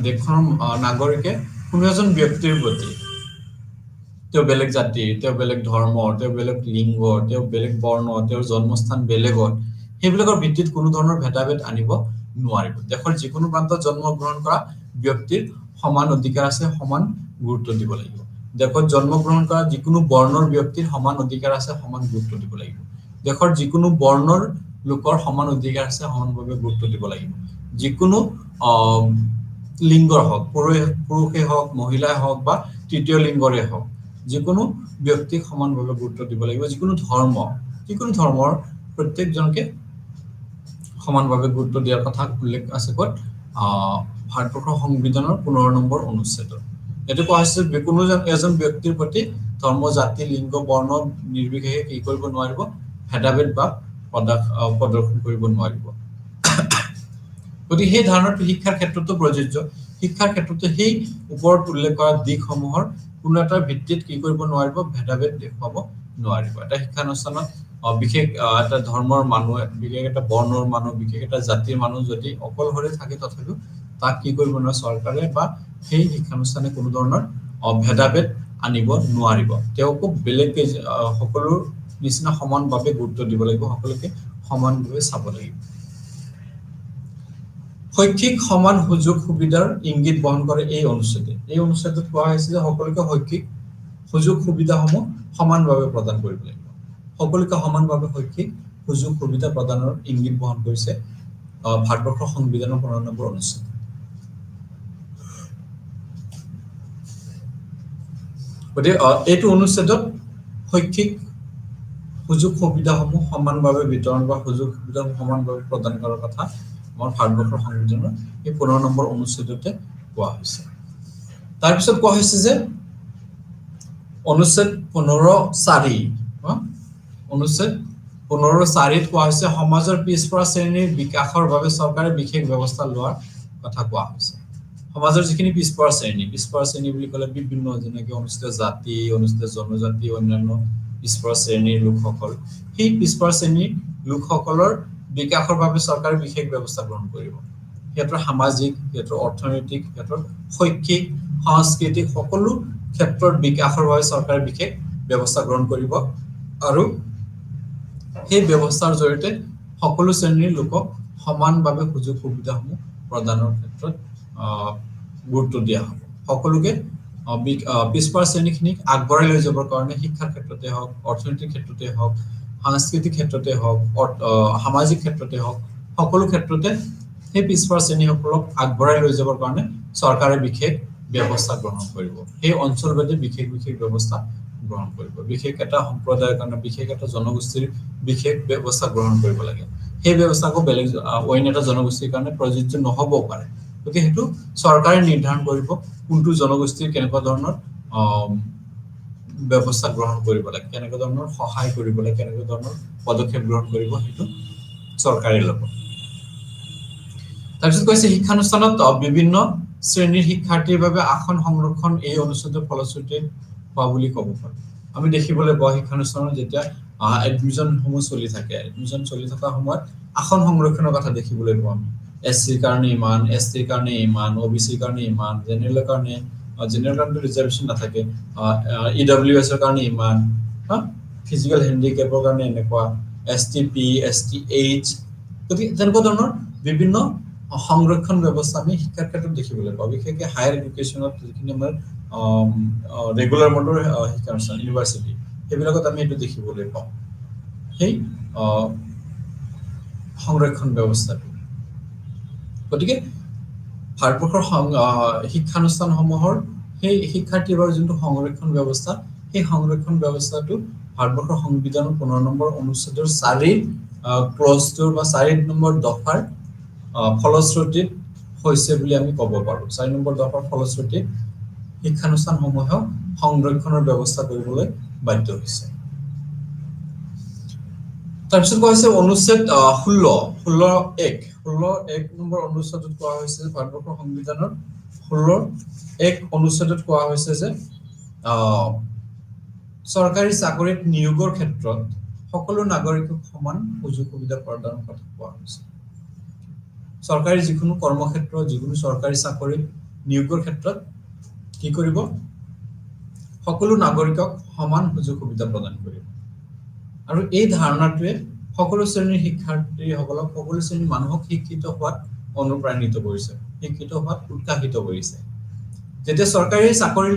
দেশখনৰ নাগৰিকে কোনো এজন ব্যক্তিৰ প্ৰতি তেওঁ বেলেগ জাতিৰ, তেওঁ বেলেগ ধৰ্মৰ, তেওঁ বেলেগ লিংগ, তেওঁ বেলেগ বৰ্ণ, তেওঁৰ জন্মস্থান বেলেগত, সেইবিলাকৰ ভিত্তিত কোনো ধৰণৰ ভেদাভেদ আনিব নোৱাৰিব। দেশৰ যিকোনো প্ৰান্তত জন্মগ্ৰহণ কৰা ব্যক্তিৰ সমান অধিকাৰ আছে, সমান গুৰুত্ব দিব লাগিব। দেশত জন্মগ্ৰহণ কৰা যিকোনো বৰ্ণৰ ব্যক্তিৰ সমান অধিকাৰ আছে, সমান গুৰুত্ব দিব লাগিব। দেশৰ যিকোনো বৰ্ণৰ লোকৰ সমান অধিকাৰ আছে, সমানভাৱে গুৰুত্ব দিব লাগিব। যিকোনো লিংগৰ হওক, পুৰুষে হওক, মহিলাই হওক বা তৃতীয় লিংগৰে হওক, যিকোনো ব্যক্তিক সমানভাৱে গুৰুত্ব দিব লাগিব। যিকোনো ধৰ্মৰ প্ৰত্যেকজনকে সমানভাৱে গুৰুত্ব দিয়াৰ কথা উল্লেখ আছে ক'ত? ভাৰতবৰ্ষৰ সংবিধানৰ 15 নম্বৰ অনুচ্ছেদত। এইটো কোৱা হৈছে যে কোনো এজন ব্যক্তিৰ প্ৰতি ধৰ্ম, জাতি, লিংগ, বৰ্ণ নিৰ্বিশেষে কি কৰিব নোৱাৰিব? ভেদাভেদ বা প্ৰদৰ্শন কৰিব নোৱাৰিব। গতিকে সেই ধাৰণাটো শিক্ষাৰ ক্ষেত্ৰতো প্ৰযোজ্য। শিক্ষাৰ ক্ষেত্ৰতো সেই ওপৰত উল্লেখ কৰা দিশসমূহৰ কোনো এটাৰ ভিত্তিত কি কৰিব নোৱাৰিব? ভেদাভেদ দেখুৱাব নোৱাৰিব। এটা শিক্ষানুষ্ঠানত বিশেষ এটা ধৰ্মৰ মানুহ, বিশেষ এটা বৰ্ণৰ মানুহ, বিশেষ এটা জাতিৰ মানুহ যদি অকলশৰে থাকে, তথাপিও তাক কি কৰিব নোৱাৰে? চৰকাৰে বা সেই শিক্ষানুষ্ঠানে কোনো ধৰণৰ ভেদাভেদ আনিব নোৱাৰিব। তেওঁকো বেলেগকে সকলোৰ নিচিনা সমানভাৱে গুৰুত্ব দিব লাগিব, সকলোকে সমানভাৱে চাব লাগিব। শৈক্ষিক সমান সুযোগ সুবিধাৰ ইংগিত বহন কৰে এই অনুচ্ছেদে। এই অনুচ্ছেদত কোৱা হৈছে যে সকলোকে শৈক্ষিক সুযোগ সুবিধাসমূহ সমানভাৱে প্ৰদান কৰিব লাগিব। সকলোকে সমানভাৱে শৈক্ষিক সুযোগ সুবিধা প্ৰদানৰ ইংগিত বহন কৰিছে ভাৰতবৰ্ষৰ সংবিধানৰ 15 নম্বৰ অনুচ্ছেদ। গতিকে এইটো অনুচ্ছেদত শৈক্ষিক সুযোগ সুবিধাসমূহ সমানভাৱে বিতৰণ বা সুযোগ সুবিধা সমানভাৱে প্ৰদান কৰাৰ কথা আমাৰ ভাৰতবৰ্ষৰ সংবিধানৰ এই 15 নম্বৰ অনুচ্ছেদতে কোৱা হৈছে। তাৰপিছত কোৱা হৈছে যে অনুচ্ছেদ 15(4) অনুচ্ছেদ 15(4)ত কোৱা হৈছে সমাজৰ পিছপৰা শ্ৰেণীৰ বিকাশৰ বাবে চৰকাৰে বিশেষ ব্যৱস্থা লোৱাৰ কথা কোৱা হৈছে। সমাজৰ যিখিনি পিছপৰা শ্ৰেণী বুলি ক'লে বিভিন্ন যেনেকৈ অনুষ্ঠিত জাতি, অনুষ্ঠিত জনজাতি, অন্যান্য পিছপৰা শ্ৰেণীৰ লোকসকল, সেই পিছপৰা শ্ৰেণীৰ লোকসকলৰ বিকাশৰ বাবে চৰকাৰে বিশেষ ব্যৱস্থা গ্ৰহণ কৰিব। সিহঁতৰ সামাজিক, সিহঁতৰ অৰ্থনৈতিক, সিহঁতৰ শৈক্ষিক, সাংস্কৃতিক সকলো ক্ষেত্ৰৰ বিকাশৰ বাবে চৰকাৰে বিশেষ ব্যৱস্থা গ্ৰহণ কৰিব আৰু সেই ব্যৱস্থাৰ জৰিয়তে সকলো শ্ৰেণীৰ লোকক সমানভাৱে সুযোগ সুবিধাসমূহ প্ৰদানৰ ক্ষেত্ৰত গুৰুত্ব দিয়া হ'ব। সকলোকে পিছপৰা শ্ৰেণীখিনিক আগবঢ়াই লৈ যাবৰ কাৰণে শিক্ষাৰ ক্ষেত্ৰতে হওক, অৰ্থনৈতিক ক্ষেত্ৰতে হওক, সাংস্কৃতিক ক্ষেত্ৰতে হওক, সামাজিক ক্ষেত্ৰতে হওক, সকলো ক্ষেত্ৰতে সেই পিছপৰা শ্ৰেণীসকলক আগবঢ়াই লৈ যাবৰ কাৰণে চৰকাৰে বিশেষ ব্যৱস্থা গ্ৰহণ কৰিব। সেই অঞ্চলভেদে বিশেষ ব্যৱস্থা গ্ৰহণ কৰিব। বিশেষ এটা সম্প্ৰদায়ৰ কাৰণে, বিশেষ এটা জনগোষ্ঠীৰ বিশেষ ব্যৱস্থা গ্ৰহণ কৰিব লাগে। সেই ব্যৱস্থাকো বেলেগ অইন এটা জনগোষ্ঠীৰ কাৰণে প্ৰযোজ্য নহ'বও পাৰে। গতিকে সেইটো চৰকাৰে নিৰ্ধাৰণ কৰিব কোনটো জনগোষ্ঠীৰ কেনেকুৱা ধৰণৰ ব্যৱস্থা গ্ৰহণ কৰিব লাগে, কেনেকুৱা ধৰণৰ সহায় কৰিব লাগে, কেনেকুৱা ধৰণৰ পদক্ষেপ গ্ৰহণ কৰিব, সেইটো চৰকাৰে ল'ব। তাৰপিছত কৈছে শিক্ষানুষ্ঠানত বিভিন্ন শ্ৰেণীৰ শিক্ষাৰ্থীৰ বাবে আসন সংৰক্ষণ এই অনুচ্ছেদৰ ফলশ্ৰুতিত হোৱা বুলি ক'ব পাৰো। আমি দেখিবলৈ পাওঁ শিক্ষানুষ্ঠানত যেতিয়া এডমিশ্যনসমূহ চলি থাকে, এডমিশ্যন চলি থকা সময়ত আসন সংৰক্ষণৰ কথা দেখিবলৈ পাওঁ আমি। SC কাৰণে ইমান, ST কাৰণে ইমান, OBC কাৰণে ইমান, জেনেৰেলৰ কাৰণে ৰিজাৰ্ভেশ্যন নাথাকে, EWS ৰ কাৰণে ইমান, ফিজিকেল হেণ্ডিকেপৰ কাৰণে এনেকুৱা, STP, STH, গতিকে তেনেকুৱা ধৰণৰ বিভিন্ন সংৰক্ষণ ব্যৱস্থা আমি শিক্ষাৰ ক্ষেত্ৰত দেখিবলৈ পাওঁ। বিশেষকৈ হায়াৰ এডুকেশ্যনত যিখিনি আমাৰ ৰেগুলাৰ মডৰ শিক্ষানুষ্ঠান, ইউনিভাৰ্চিটি, সেইবিলাকত আমি এইটো দেখিবলৈ পাওঁ, সেই সংৰক্ষণ ব্যৱস্থাটো। গতিকে ভাৰতবৰ্ষৰ শিক্ষানুষ্ঠানসমূহৰ সেই শিক্ষাৰ্থীৰ বাবে যোনটো সংৰক্ষণ ব্যৱস্থা, সেই সংৰক্ষণ ব্যৱস্থাটো ভাৰতবৰ্ষৰ সংবিধানৰ 15 নম্বৰ অনুচ্ছেদৰ 4 ক্লজ 2 বা 4 নম্বৰ দফাৰ ফলশ্ৰুতিত হৈছে বুলি আমি ক'ব পাৰো। 4 নম্বৰ দফাৰ ফলশ্ৰুতিত শিক্ষানুষ্ঠানসমূহেও সংৰক্ষণৰ ব্যৱস্থা কৰিবলৈ বাধ্য হৈছে। তাৰপিছত কোৱা হৈছে অনুচ্ছেদ 16(1) নম্বৰ অনুচ্ছেদত কোৱা হৈছে যে ভাৰতবৰ্ষৰ সংবিধানৰ 16(1) অনুচ্ছেদত কোৱা হৈছে যে চৰকাৰী চাকৰিত নিয়োগৰ ক্ষেত্ৰত সকলো নাগৰিকক সমান সুযোগ সুবিধা প্ৰদানৰ কথা কোৱা হৈছে। চৰকাৰী যিকোনো কৰ্মক্ষেত্ৰ, যিকোনো চৰকাৰী চাকৰিত নিয়োগৰ ক্ষেত্ৰত কি কৰিব? সকলো নাগৰিকক সমান সুযোগ সুবিধা প্ৰদান কৰিব। আৰু এই ধাৰণাটোৱে সকলো শ্ৰেণীৰ শিক্ষাৰ্থীসকলক, সকলো শ্ৰেণীৰ মানুহক শিক্ষিত হোৱাত অনুপ্ৰাণিত কৰিছে, শিক্ষিত হোৱাত উৎসাহিত কৰিছে। যেতিয়া চৰকাৰী চাকৰি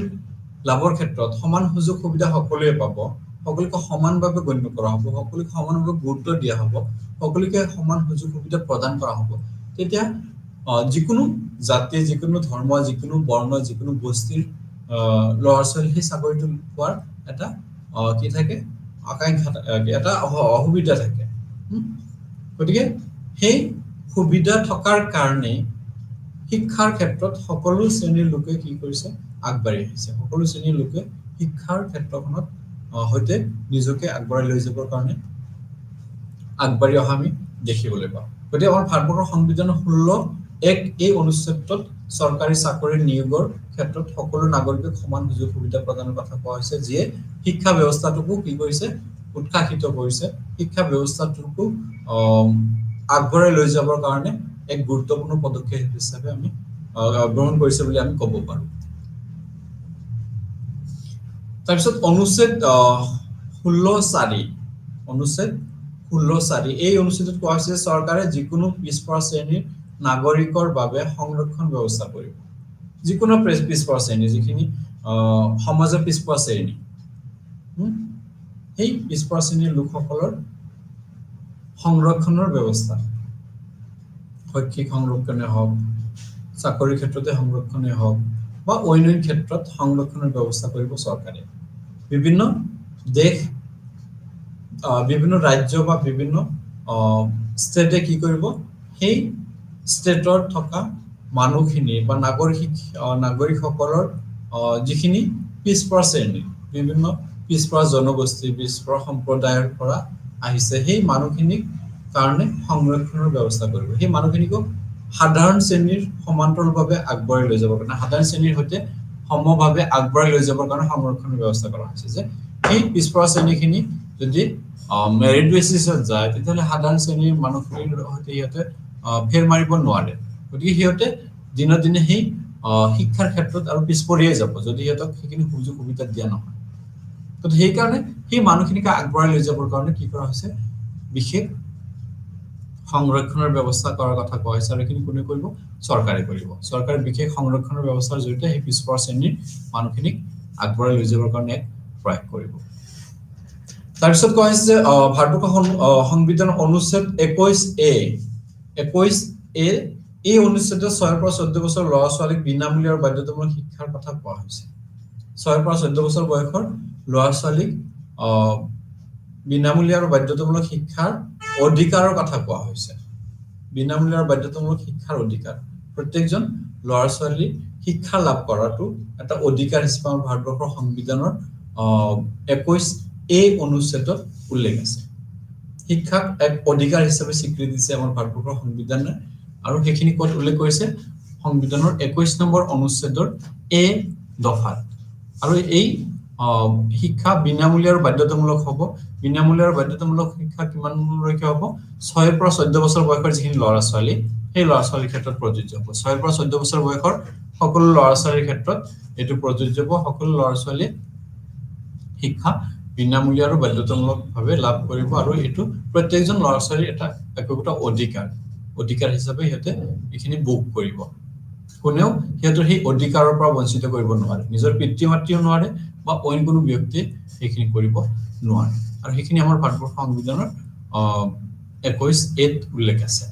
লাভৰ ক্ষেত্ৰত সমান সুযোগ সুবিধা সকলোৱে পাব, সকলোকে সমানভাৱে গণ্য কৰা হ'ব, সকলোকে সমানভাৱে গুৰুত্ব দিয়া হ'ব, সকলোকে সমান সুযোগ সুবিধা প্ৰদান কৰা হ'ব, তেতিয়া যিকোনো জাতি, যিকোনো ধৰ্ম, যিকোনো বৰ্ণ, যিকোনো গোষ্ঠীৰ ল'ৰা ছোৱালী সেই চাকৰিটো পোৱাৰ এটা কি থাকে, আকাংক্ষা, এটা অসুবিধা থাকে। গতিকে সেই সুবিধা থকাৰ কাৰণে শিক্ষাৰ ক্ষেত্ৰত সকলো শ্ৰেণীৰ লোকে কি কৰিছে? আগবাঢ়ি আহিছে। সকলো শ্ৰেণীৰ লোকে শিক্ষাৰ ক্ষেত্ৰখনত সৈতে নিজকে আগবঢ়াই লৈ যাবৰ কাৰণে আগবাঢ়ি অহা আমি দেখিবলৈ পাওঁ। গতিকে আমাৰ ভাৰতবৰ্ষৰ সংবিধানৰ 16(1) এই অনুচ্ছেদত চৰকাৰী চাকৰি নিয়োগৰ ক্ষেত্ৰত সকলো নাগৰিকক সমান সুযোগ সুবিধা প্ৰদানৰ কথা কোৱা হৈছে, যিয়ে শিক্ষা ব্যৱস্থাটোকো কি কৰিছে? উৎসাহিত কৰিছে। শিক্ষা ব্যৱস্থাটোকো আগবঢ়াই লৈ যাবৰ কাৰণে এক গুৰুত্বপূৰ্ণ পদক্ষেপ হিচাপে আমি গ্ৰহণ কৰিছে বুলি আমি ক'ব পাৰো। তাৰপিছত অনুচ্ছেদ 16(4) এই অনুচ্ছেদত কোৱা হৈছে চৰকাৰে যিকোনো পিছপৰা শ্ৰেণীৰ নাগৰিকৰ বাবে সংৰক্ষণ ব্যৱস্থা কৰিব। যিকোনো পিছপৰা শ্ৰেণী, যিখিনি সমাজৰ পিছপৰা শ্ৰেণী, সেই পিছপৰা শ্ৰেণীৰ লোকসকলৰ সংৰক্ষণৰ ব্যৱস্থা, শৈক্ষিক সংৰক্ষণে হওক, চাকৰিৰ ক্ষেত্ৰতে সংৰক্ষণে হওক বা অন্য ক্ষেত্ৰত সংৰক্ষণৰ ব্যৱস্থা কৰিব চৰকাৰে। বিভিন্ন দেশ, বিভিন্ন ৰাজ্য বা বিভিন্ন ষ্টেটে কি কৰিব? সেই ষ্টেটৰ থকা মানুহখিনি বা নাগৰিকসকলৰ যিখিনি পিছপৰা শ্ৰেণী, বিভিন্ন পিছপৰা জনগোষ্ঠী, পিছপৰা সম্প্ৰদায়ৰ পৰা আহিছে সেই মানুহখিনিক কাৰণে সংৰক্ষণৰ ব্যৱস্থা কৰিব সেই মানুহখিনিকো সাধাৰণ শ্ৰেণীৰ সমান্তৰালভাৱে আগবঢ়াই লৈ যাবৰ কাৰণে সাধাৰণ শ্ৰেণীৰ সৈতে সমভাৱে আগবঢ়াই লৈ যাবৰ কাৰণে সংৰক্ষণৰ ব্যৱস্থা কৰা হৈছে যে এই পিছপৰা শ্ৰেণীখিনি যদি মেৰিট বেচিছত যায় তেতিয়াহ'লে সাধাৰণ শ্ৰেণীৰ মানুহখিনিৰ সৈতে সিহঁতে ফেৰ মাৰিব নোৱাৰে গতিকে সিহঁতে দিনে দিনে সেই শিক্ষাৰ ক্ষেত্ৰত আৰু পিছপৰিয়ে যাব যদি সিহঁতক সেইখিনি সুযোগ সুবিধা দিয়া নহয় তো সেইকাৰণে সেই মানুহখিনিক আগবঢ়াই লৈ যাবৰ কাৰণে কি কৰা হৈছে বিশেষ সংৰক্ষণৰ ব্যৱস্থা কৰাৰ কথা কোৱা হৈছে আৰু এইখিনি কোনে কৰিব চৰকাৰে কৰিব চৰকাৰে বিশেষ সংৰক্ষণৰ ব্যৱস্থাৰ জৰিয়তে সেই পিছপৰা শ্ৰেণীৰ মানুহখিনিক আগবঢ়াই লৈ যাবৰ কাৰণে প্ৰয়াস কৰিব তাৰপিছত কোৱা হৈছে যে ভাৰতবৰ্ষৰ সংবিধানৰ অনুচ্ছেদ 21 এ এই অনুচ্ছেদে 6 পৰা 14 বছৰ ল'ৰা ছোৱালীক বিনামূলীয়া আৰু বাধ্যতামূলক শিক্ষাৰ কথা কোৱা হৈছে 6 পৰা 14 বছৰ বয়সৰ ল'ৰা ছোৱালীক বিনামূলীয়া আৰু বাধ্যতামূলক শিক্ষাৰ অধিকাৰৰ কথা কোৱা হৈছে বিনামূলীয়া আৰু বাধ্যতামূলক শিক্ষাৰ অধিকাৰ প্ৰত্যেকজন ল'ৰা ছোৱালী শিক্ষা লাভ কৰাটো এটা অধিকাৰ হিচাপে আমাৰ ভাৰতবৰ্ষৰ সংবিধানৰ 21 এ অনুচ্ছেদত উল্লেখ আছে শিক্ষাক এক অধিকাৰ হিচাপে স্বীকৃতি দিছে আমাৰ ভাৰতবৰ্ষৰ সংবিধানে আৰু সেইখিনি ক'ত উল্লেখ কৰিছে সংবিধানৰ 21 নম্বৰ অনুচ্ছেদৰ এ দফাত আৰু এই শিক্ষা বিনামূলীয়া আৰু বাধ্যতামূলক হ'ব বিনামূলীয়া আৰু বাধ্যতামূলক শিক্ষা কিমানলৈকে হ'ব 6 পৰা 14 বছৰ বয়সৰ যিখিনি ল'ৰা ছোৱালী সেই ল'ৰা ছোৱালীৰ ক্ষেত্ৰত প্ৰযোজ্য হ'ব 6 পৰা 14 বছৰ বয়সৰ সকলো ল'ৰা ছোৱালীৰ ক্ষেত্ৰত এটো প্ৰযোজ্য হ'ব সকলো ল'ৰা ছোৱালী শিক্ষা বিনামূলীয়া আৰু বাধ্যতামূলকভাৱে লাভ কৰিব আৰু এটো প্ৰত্যেকজন ল'ৰা ছোৱালীৰ এটা একোটা অধিকাৰ হিচাপে সিহঁতে এইখিনি ভোগ কৰিব কোনেও সিহঁতৰ সেই অধিকাৰৰ পৰা বঞ্চিত কৰিব নোৱাৰে নিজৰ পিতৃ মাতৃও নোৱাৰে বা অইন কোনো ব্যক্তি এইখিনি কৰিব নোৱাৰে আৰু সেইখিনি আমাৰ ভাৰতবৰ্ষৰ সংবিধানৰ 21 এত উল্লেখ আছে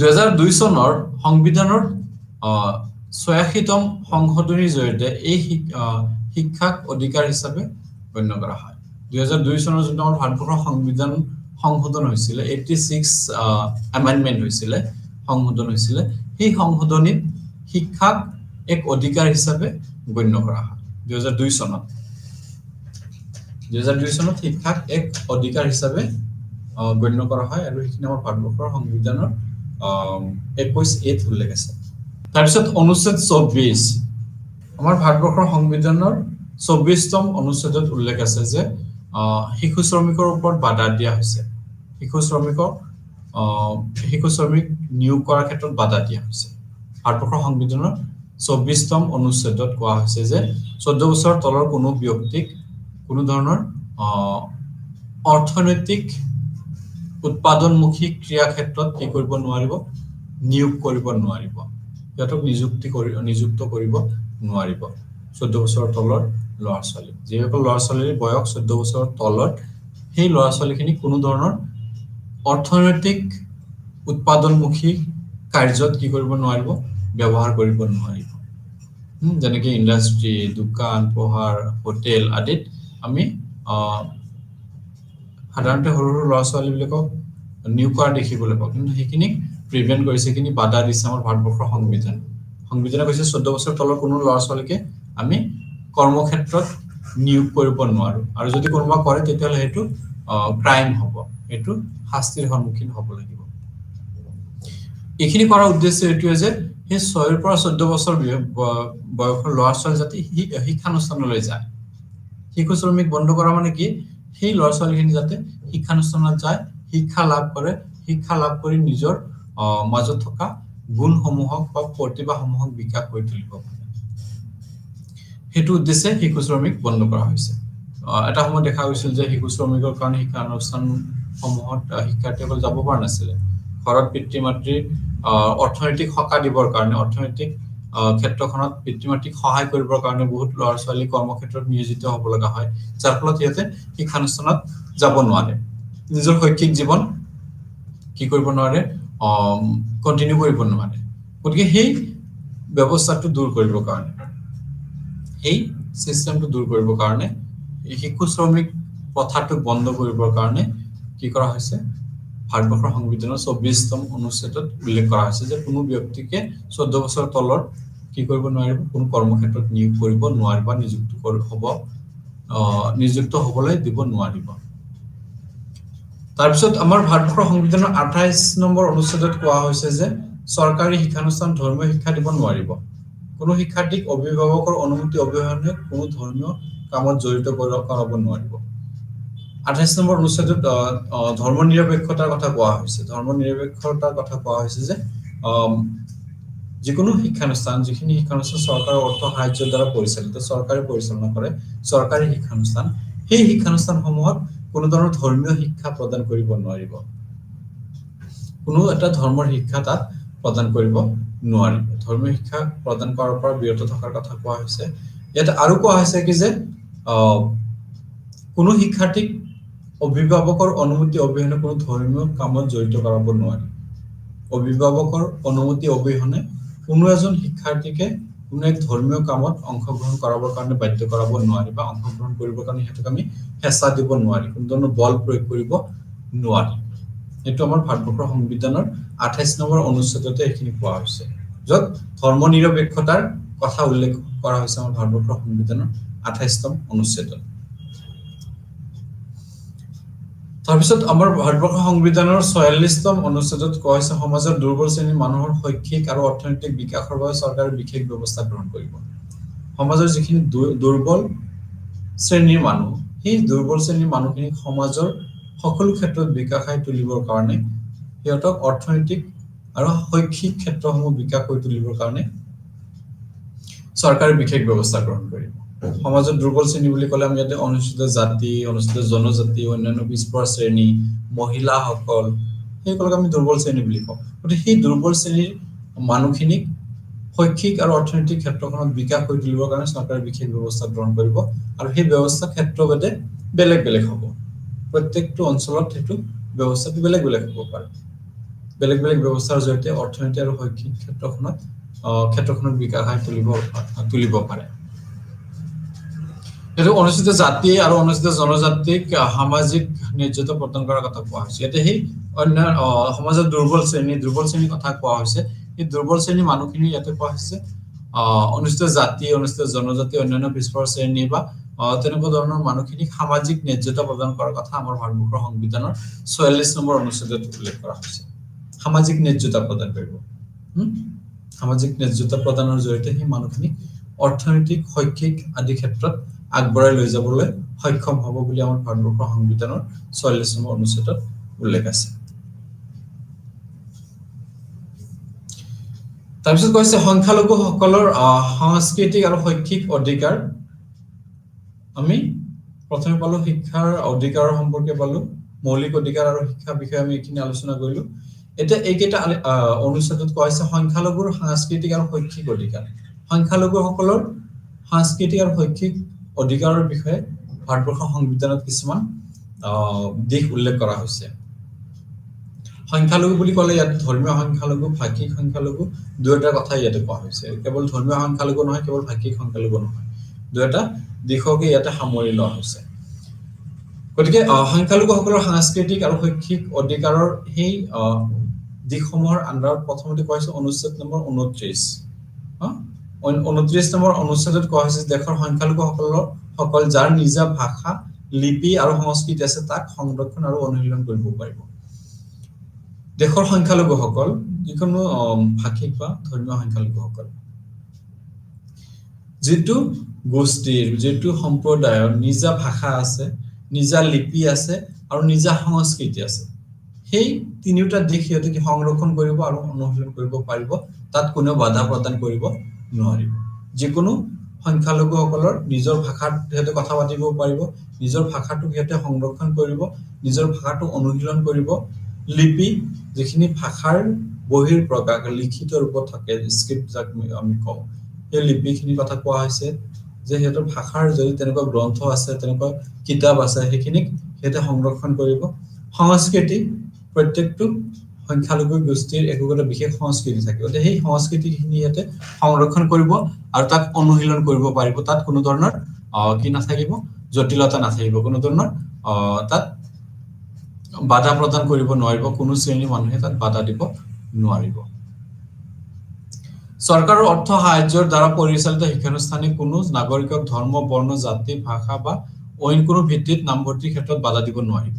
2002 চনৰ সংবিধানৰ 86তম সংশোধনীৰ জৰিয়তে এই শিক্ষাক অধিকাৰ হিচাপে গণ্য কৰা হয় 2002 চনৰ যোনটো আমাৰ ভাৰতবৰ্ষৰ সংবিধান সংশোধন হৈছিল 86 এমেন্ডমেন্ট হৈছিল সংশোধন হৈছিল সেই সংশোধনীত শিক্ষাক এক অধিকাৰ হিচাপে গণ্য কৰা হয় 2002 চনত শিক্ষাক এক অধিকাৰ হিচাপে গণ্য কৰা হয় আৰু এইখিনি আমাৰ ভাৰতবৰ্ষৰ সংবিধানৰ 21 এত উল্লেখ আছে তাৰপিছত অনুচ্ছেদ 24 আমাৰ ভাৰতবৰ্ষৰ সংবিধানৰ 24তম অনুচ্ছেদত উল্লেখ আছে যে শিশু শ্ৰমিকৰ ওপৰত বাধা দিয়া হৈছে শিশু শ্ৰমিক নিয়োগ কৰাৰ ক্ষেত্ৰত বাধা দিয়া হৈছে ভাৰতবৰ্ষৰ সংবিধানৰ 24তম অনুচ্ছেদত কোৱা হৈছে যে 14 বছৰ তলৰ কোনো ব্যক্তিক কোনো ধৰণৰ অৰ্থনৈতিক উৎপাদনমুখী ক্ৰিয়া ক্ষেত্ৰত কি কৰিব নোৱাৰিব নিয়োগ কৰিব নোৱাৰিব সিহঁতক নিযুক্ত কৰিব নোৱাৰিব 14 বছৰৰ তলৰ ল'ৰা ছোৱালী যিসকল ল'ৰা ছোৱালীৰ বয়স 14 বছৰৰ তলৰ সেই ল'ৰা ছোৱালীখিনি কোনো ধৰণৰ অৰ্থনৈতিক উৎপাদনমুখী কাৰ্যত কি কৰিব নোৱাৰিব ব্যৱহাৰ কৰিব নোৱাৰিব যেনেকৈ ইন্ডাষ্ট্ৰি দোকান পোহাৰ হোটেল আদিত আমি সাধাৰণতে সৰু ল'ৰা ছোৱালীবিলাকক নিয়োগ কৰা দেখিবলৈ পাওঁ কিন্তু সেইখিনি প্ৰিভেন্ট কৰিছে কিনি বাধা দিছে আমাৰ ভাৰতবৰ্ষৰ সংবিধানে কৈছে 14 বছৰ তলৰ কোনো ল'ৰা ছোৱালীকে আমি কৰ্মক্ষেত্ৰত নিয়োগ কৰিব নোৱাৰো আৰু যদি কোনোবা কৰে তেতিয়াহ'লে হেতু ক্ৰাইম হ'ব হেতু শাস্তিৰ সন্মুখীন হ'ব লাগিব এইখিনি কৰাৰ উদ্দেশ্য এটোৱে যে সেই 6 পৰা 14 বছৰ বয়সৰ ল'ৰা ছোৱালী যাতে শিক্ষানুষ্ঠানলৈ যায় শিশু শ্ৰমিক বন্ধ কৰা মানে কি সেই ল'ৰা ছোৱালীখিনি যাতে শিক্ষানুষ্ঠানত যায় শিক্ষা লাভ কৰি নিজৰ মাজত থকা গুণসমূহক বা প্ৰতিভাসমূহক বিকাশ কৰি তুলিব পাৰে হেতু উদ্দেশ্যে শিশু শ্ৰমিক বন্ধ কৰা হৈছে এটা সময় দেখা গৈছিল যে শিশু শ্ৰমিকৰ কাৰণে শিক্ষানুষ্ঠানসমূহত শিক্ষাৰ্থীসকল যাব পৰা নাছিল ঘৰত পিতৃ মাতৃৰ অৰ্থনৈতিক সকাহ দিবৰ কাৰণে অৰ্থনৈতিক ক্ষেত্ৰখনত পিতৃ মাতৃক সহায় কৰিবৰ কাৰণে বহুত ল'ৰা ছোৱালী কৰ্মক্ষেত্ৰত নিয়োজিত হ'ব লগা হয় যাৰ ফলত সিহঁতে শিক্ষানুষ্ঠানত যাব নোৱাৰে নিজৰ শৈক্ষিক জীৱন কি কৰিব নোৱাৰে কন্টিনিউ কৰিব নোৱাৰে গতিকে সেই ব্যৱস্থাটো দূৰ কৰিবৰ কাৰণে এই সিস্টেমটো দূৰ কৰিবৰ কাৰণে শিশু শ্ৰমিক প্ৰথাটো বন্ধ কৰিবৰ কাৰণে কি কৰা হৈছে ভাৰতবৰ্ষৰ সংবিধানৰ 24তম অনুচ্ছেদত উল্লেখ কৰা হৈছে যে কোনো ব্যক্তিকে 14 বছৰ তলৰ কি কৰিব নোৱাৰিব কোনো কৰ্মক্ষেত্ৰত নিয়োগ কৰিব নোৱাৰিব নিযুক্ত হবলৈ দিব নোৱাৰিব তাৰপিছত আমাৰ ভাৰতবৰ্ষৰ সংবিধানৰ 28 নম্বৰ অনুচ্ছেদত কোৱা হৈছে যে চৰকাৰী শিক্ষানুষ্ঠান ধৰ্মীয় শিক্ষা দিব নোৱাৰিব। কোনো শিক্ষাৰ্থীক অভিভাৱকৰ অনুমতি অবিহনে কোনো ধৰ্মীয় কামত জড়িত কৰাব নোৱাৰিব। 28 নম্বৰ অনুচ্ছেদত ধৰ্ম নিৰপেক্ষতাৰ কথা কোৱা হৈছে। ধৰ্ম নিৰপেক্ষতাৰ কথা কোৱা হৈছে যে যিকোনো শিক্ষানুষ্ঠান, যিখিনি শিক্ষানুষ্ঠান চৰকাৰৰ অৰ্থ সাহায্যৰ দ্বাৰা পৰিচালিত, চৰকাৰে পৰিচালনা কৰে, চৰকাৰী শিক্ষানুষ্ঠান, সেই শিক্ষানুষ্ঠানসমূহত কোনো ধৰণৰ ধৰ্মীয় শিক্ষা প্ৰদান কৰিব নোৱাৰিব। কোনো এটা ধৰ্মৰ শিক্ষা তাত প্ৰদান কৰিব নোৱাৰিব। ধৰ্মীয় শিক্ষা প্ৰদান কৰাৰ পৰা বিৰত থকাৰ কথা কোৱা হৈছে। ইয়াত আৰু কোৱা হৈছে কি যে কোনো শিক্ষাৰ্থীক অভিভাৱকৰ অনুমতি অবিহনে কোনো ধৰ্মীয় কামত জড়িত কৰাব নোৱাৰি। অভিভাৱকৰ অনুমতি অবিহনে কোনো এজন শিক্ষাৰ্থীকে কোনো এক ধৰ্মীয় কামত অংশগ্ৰহণ কৰাবৰ কাৰণে বাধ্য কৰাব নোৱাৰি বা অংশগ্ৰহণ কৰিবৰ কাৰণে সিহঁতক আমি হেঁচা দিব নোৱাৰি, কোনো ধৰণৰ বল প্ৰয়োগ কৰিব নোৱাৰি। এইটো আমাৰ ভাৰতবৰ্ষৰ সংবিধানৰ 28 নম্বৰ অনুচ্ছেদতে এইখিনি কোৱা হৈছে, য'ত ধৰ্ম নিৰপেক্ষতাৰ কথা উল্লেখ কৰা হৈছে আমাৰ ভাৰতবৰ্ষৰ সংবিধানৰ 28তম অনুচ্ছেদত। তাৰপিছত আমাৰ ভাৰতবৰ্ষৰ সংবিধানৰ 46তম অনুচ্ছেদত কোৱা হৈছে সমাজৰ দুৰ্বল শ্ৰেণীৰ মানুহৰ শৈক্ষিক আৰু অৰ্থনৈতিক বিকাশৰ বাবে চৰকাৰে বিশেষ ব্যৱস্থা গ্ৰহণ কৰিব। সমাজৰ যিখিনি দুৰ্বল শ্ৰেণীৰ মানুহ, সেই দুৰ্বল শ্ৰেণীৰ মানুহখিনিক সমাজৰ সকলো ক্ষেত্ৰত বিকাশাই তুলিবৰ কাৰণে, সিহঁতক অৰ্থনৈতিক আৰু শৈক্ষিক ক্ষেত্ৰসমূহ বিকাশ কৰি তুলিবৰ কাৰণে চৰকাৰে বিশেষ ব্যৱস্থা গ্ৰহণ কৰিব। সমাজৰ দুৰ্বল শ্ৰেণী বুলি ক'লে আমি ইয়াতে অনুসূচিত জাতি, অনুসূচিত জনজাতি, অন্যান্য পিছপৰা শ্ৰেণী, মহিলাসকল, সেইসকলক আমি দুৰ্বল শ্ৰেণী বুলি কওঁ। গতিকে সেই দুৰ্বল শ্ৰেণীৰ মানুহখিনিক শৈক্ষিক আৰু অৰ্থনৈতিক ক্ষেত্ৰখনত বিকাশ কৰি তুলিবৰ কাৰণে চৰকাৰে বিশেষ ব্যৱস্থা গ্ৰহণ কৰিব, আৰু সেই ব্যৱস্থা ক্ষেত্ৰভেদে বেলেগ বেলেগ হ'ব। প্ৰত্যেকটো অঞ্চলত সেইটো ব্যৱস্থাটো বেলেগ বেলেগ হ'ব পাৰে। বেলেগ বেলেগ ব্যৱস্থাৰ জৰিয়তে অৰ্থনীতি আৰু শৈক্ষিক ক্ষেত্ৰখনত বিকাশাই তুলিব পাৰে। এইটো অনুসূচিত জাতি আৰু অনুসূচিত জনজাতিক সামাজিক ন্যায্যতা প্ৰদান কৰাৰ কথা কোৱা হৈছে। ইয়াতে সেই অন্য সমাজৰ দুৰ্বল শ্ৰেণীৰ কথা কোৱা হৈছে। এই দুৰ্বল শ্ৰেণীৰ মানুহখিনি ইয়াতে কোৱা হৈছে অনুসূচিত জাতি, অনুসূচিত জনজাতি, অন্যান্য পিছপৰা শ্ৰেণী বা তেনেকুৱা ধৰণৰ মানুহখিনিক সামাজিক ন্যায্যতা প্ৰদান কৰাৰ কথা আমাৰ ভাৰতবৰ্ষৰ সংবিধানৰ 44 নম্বৰ অনুচ্ছেদত উল্লেখ কৰা হৈছে। সামাজিক ন্যায্যতা প্ৰদান কৰিব। সামাজিক ন্যায্যতা প্ৰদানৰ জৰিয়তে সেই মানুহখিনিক অৰ্থনৈতিক, শৈক্ষিক আদি ক্ষেত্ৰত আগবঢ়াই লৈ যাবলৈ সক্ষম হ'ব বুলি আমাৰ ভাৰতবৰ্ষৰ সংবিধানৰ 44 নম্বৰ অনুচ্ছেদত উল্লেখ আছে। তাৰপিছত কৈছে সংখ্যালঘুসকলৰ সাংস্কৃতিক আৰু শৈক্ষিক অধিকাৰ। আমি প্ৰথমে পালো শিক্ষাৰ অধিকাৰৰ সম্পৰ্কে পালো, মৌলিক অধিকাৰ আৰু শিক্ষা বিষয়ে আমি এইখিনি আলোচনা কৰিলো। এতিয়া এইকেইটা অনুচ্ছেদত কোৱা হৈছে সংখ্যালঘুৰ সাংস্কৃতিক আৰু শৈক্ষিক অধিকাৰ। সংখ্যালঘুসকলৰ সাংস্কৃতিক আৰু শৈক্ষিক অধিকাৰৰ বিষয়ে ভাৰতবৰ্ষৰ সংবিধানত কিছুমান দিশ উল্লেখ কৰা হৈছে। সংখ্যালঘু বুলি ক'লে ইয়াত ধৰ্মীয় সংখ্যালঘু, ভাষিক সংখ্যালঘু দুয়োটাৰ কথা ইয়াতে কোৱা হৈছে। কেৱল ধৰ্মীয় সংখ্যালঘু নহয়, কেৱল ভাষিক সংখ্যালঘু নহয়, দুয়োটা দিশকে ইয়াতে সামৰি লোৱা হৈছে। গতিকে সংখ্যালঘুসকলৰ সাংস্কৃতিক আৰু শৈক্ষিক অধিকাৰৰ সেই দিশসমূহৰ আন্দাৰত প্ৰথমতে কোৱা হৈছে অনুচ্ছেদ নম্বৰ 29। 29 নম্বৰ অনুচ্ছেদত কোৱা হৈছে দেশৰ সংখ্যালঘুসকল যাৰ নিজা ভাষা, লিপি আৰু সংস্কৃতি আছে তাক সংৰক্ষণ আৰু অনুশীলন কৰিব পাৰিব। দেশৰ সংখ্যালঘুসকল যিকোনো ভাষিক বা ধৰ্মীয় সংখ্যালঘুসকল যিটো গোষ্ঠীৰ, যিটো সম্প্ৰদায়ৰ নিজা ভাষা আছে, নিজা লিপি আছে আৰু নিজা সংস্কৃতি আছে, সেই তিনিওটা দিশ সিহঁতে সংৰক্ষণ কৰিব আৰু অনুশীলন কৰিব পাৰিব। তাত কোনো বাধা প্ৰদান কৰিব নোৱাৰিব। যিকোনো সংখ্যালঘুসকলৰ নিজৰ ভাষাত সিহঁতে কথা পাতিব পাৰিব, নিজৰ ভাষাটো সিহঁতে সংৰক্ষণ কৰিব, নিজৰ ভাষাটো অনুশীলন কৰিব। লিপি, যিখিনি ভাষাৰ বহিৰ প্ৰকাশ লিখিত ৰূপত থাকে, স্ক্ৰিপ্ট যাক আমি কওঁ, সেই লিপিখিনিৰ কথা কোৱা হৈছে যে সিহঁতৰ ভাষাৰ যদি তেনেকুৱা গ্ৰন্থ আছে, তেনেকুৱা কিতাপ আছে, সেইখিনিক সিহঁতে সংৰক্ষণ কৰিব। সংস্কৃতি, প্ৰত্যেকটো সংখ্যালঘু গোষ্ঠীৰ একোটা বিশেষ সংস্কৃতি থাকে, গতিকে সেই সংস্কৃতিখিনি সিহঁতে সংৰক্ষণ কৰিব আৰু তাক অনুশীলন কৰিব পাৰিব। তাত কোনো ধৰণৰ কি নাথাকিব, জটিলতা নাথাকিব, কোনো ধৰণৰ তাত বাধা প্ৰদান কৰিব নোৱাৰিব, কোনো শ্ৰেণীৰ মানুহে তাত বাধা দিব নোৱাৰিব। চৰকাৰৰ অৰ্থ সাহায্যৰ দ্বাৰা পৰিচালিত শিক্ষানুষ্ঠানে কোনো নাগৰিকক ধৰ্ম, বৰ্ণ, জাতি, ভাষা বা অইন কোনো ভিত্তিত নামভৰ্তিৰ ক্ষেত্ৰত বাধা দিব নোৱাৰিব।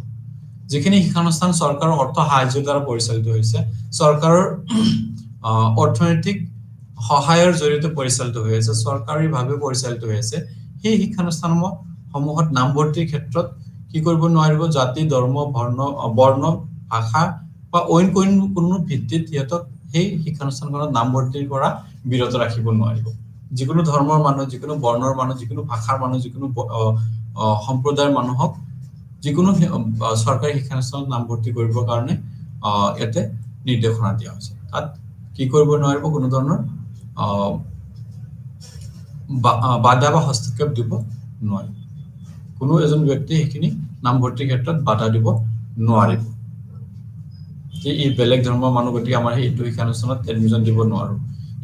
যিখিনি শিক্ষানুষ্ঠান চৰকাৰৰ অৰ্থ সাহায্যৰ দ্বাৰা পৰিচালিত হৈছে, চৰকাৰৰ অৰ্থনৈতিক সহায়ৰ জৰিয়তে পৰিচালিত হৈ আছে, চৰকাৰীভাৱে পৰিচালিত হৈ আছে, সেই শিক্ষানুষ্ঠানসমূহত নামভৰ্তিৰ ক্ষেত্ৰত কি কৰিব নোৱাৰিব, জাতি, ধৰ্ম, বৰ্ণ, ভাষা বা অইন কোনো ভিত্তিত সিহঁতক সেই শিক্ষানুষ্ঠানখনত নামভৰ্তিৰ পৰা বিৰত ৰাখিব নোৱাৰিব। যিকোনো ধৰ্মৰ মানুহ, যিকোনো বৰ্ণৰ মানুহ, যিকোনো ভাষাৰ মানুহ, যিকোনো সম্প্ৰদায়ৰ মানুহক যিকোনো চৰকাৰী শিক্ষানুষ্ঠানত নামভৰ্তি কৰিবৰ কাৰণে ইয়াতে নিৰ্দেশনা দিয়া হৈছে। তাত কি কৰিব নোৱাৰিব, কোনো ধৰণৰ বাধা বা হস্তক্ষেপ দিব নোৱাৰিব। কোনো এজন ব্যক্তি সেইখিনি নামভৰ্তিৰ ক্ষেত্ৰত বাধা দিব নোৱাৰিব যে ই বেলেগ ধৰ্মৰ মানুহ, গতিকে আমাৰ এইটো শিক্ষানুষ্ঠানত এডমিশ্যন দিব নোৱাৰো,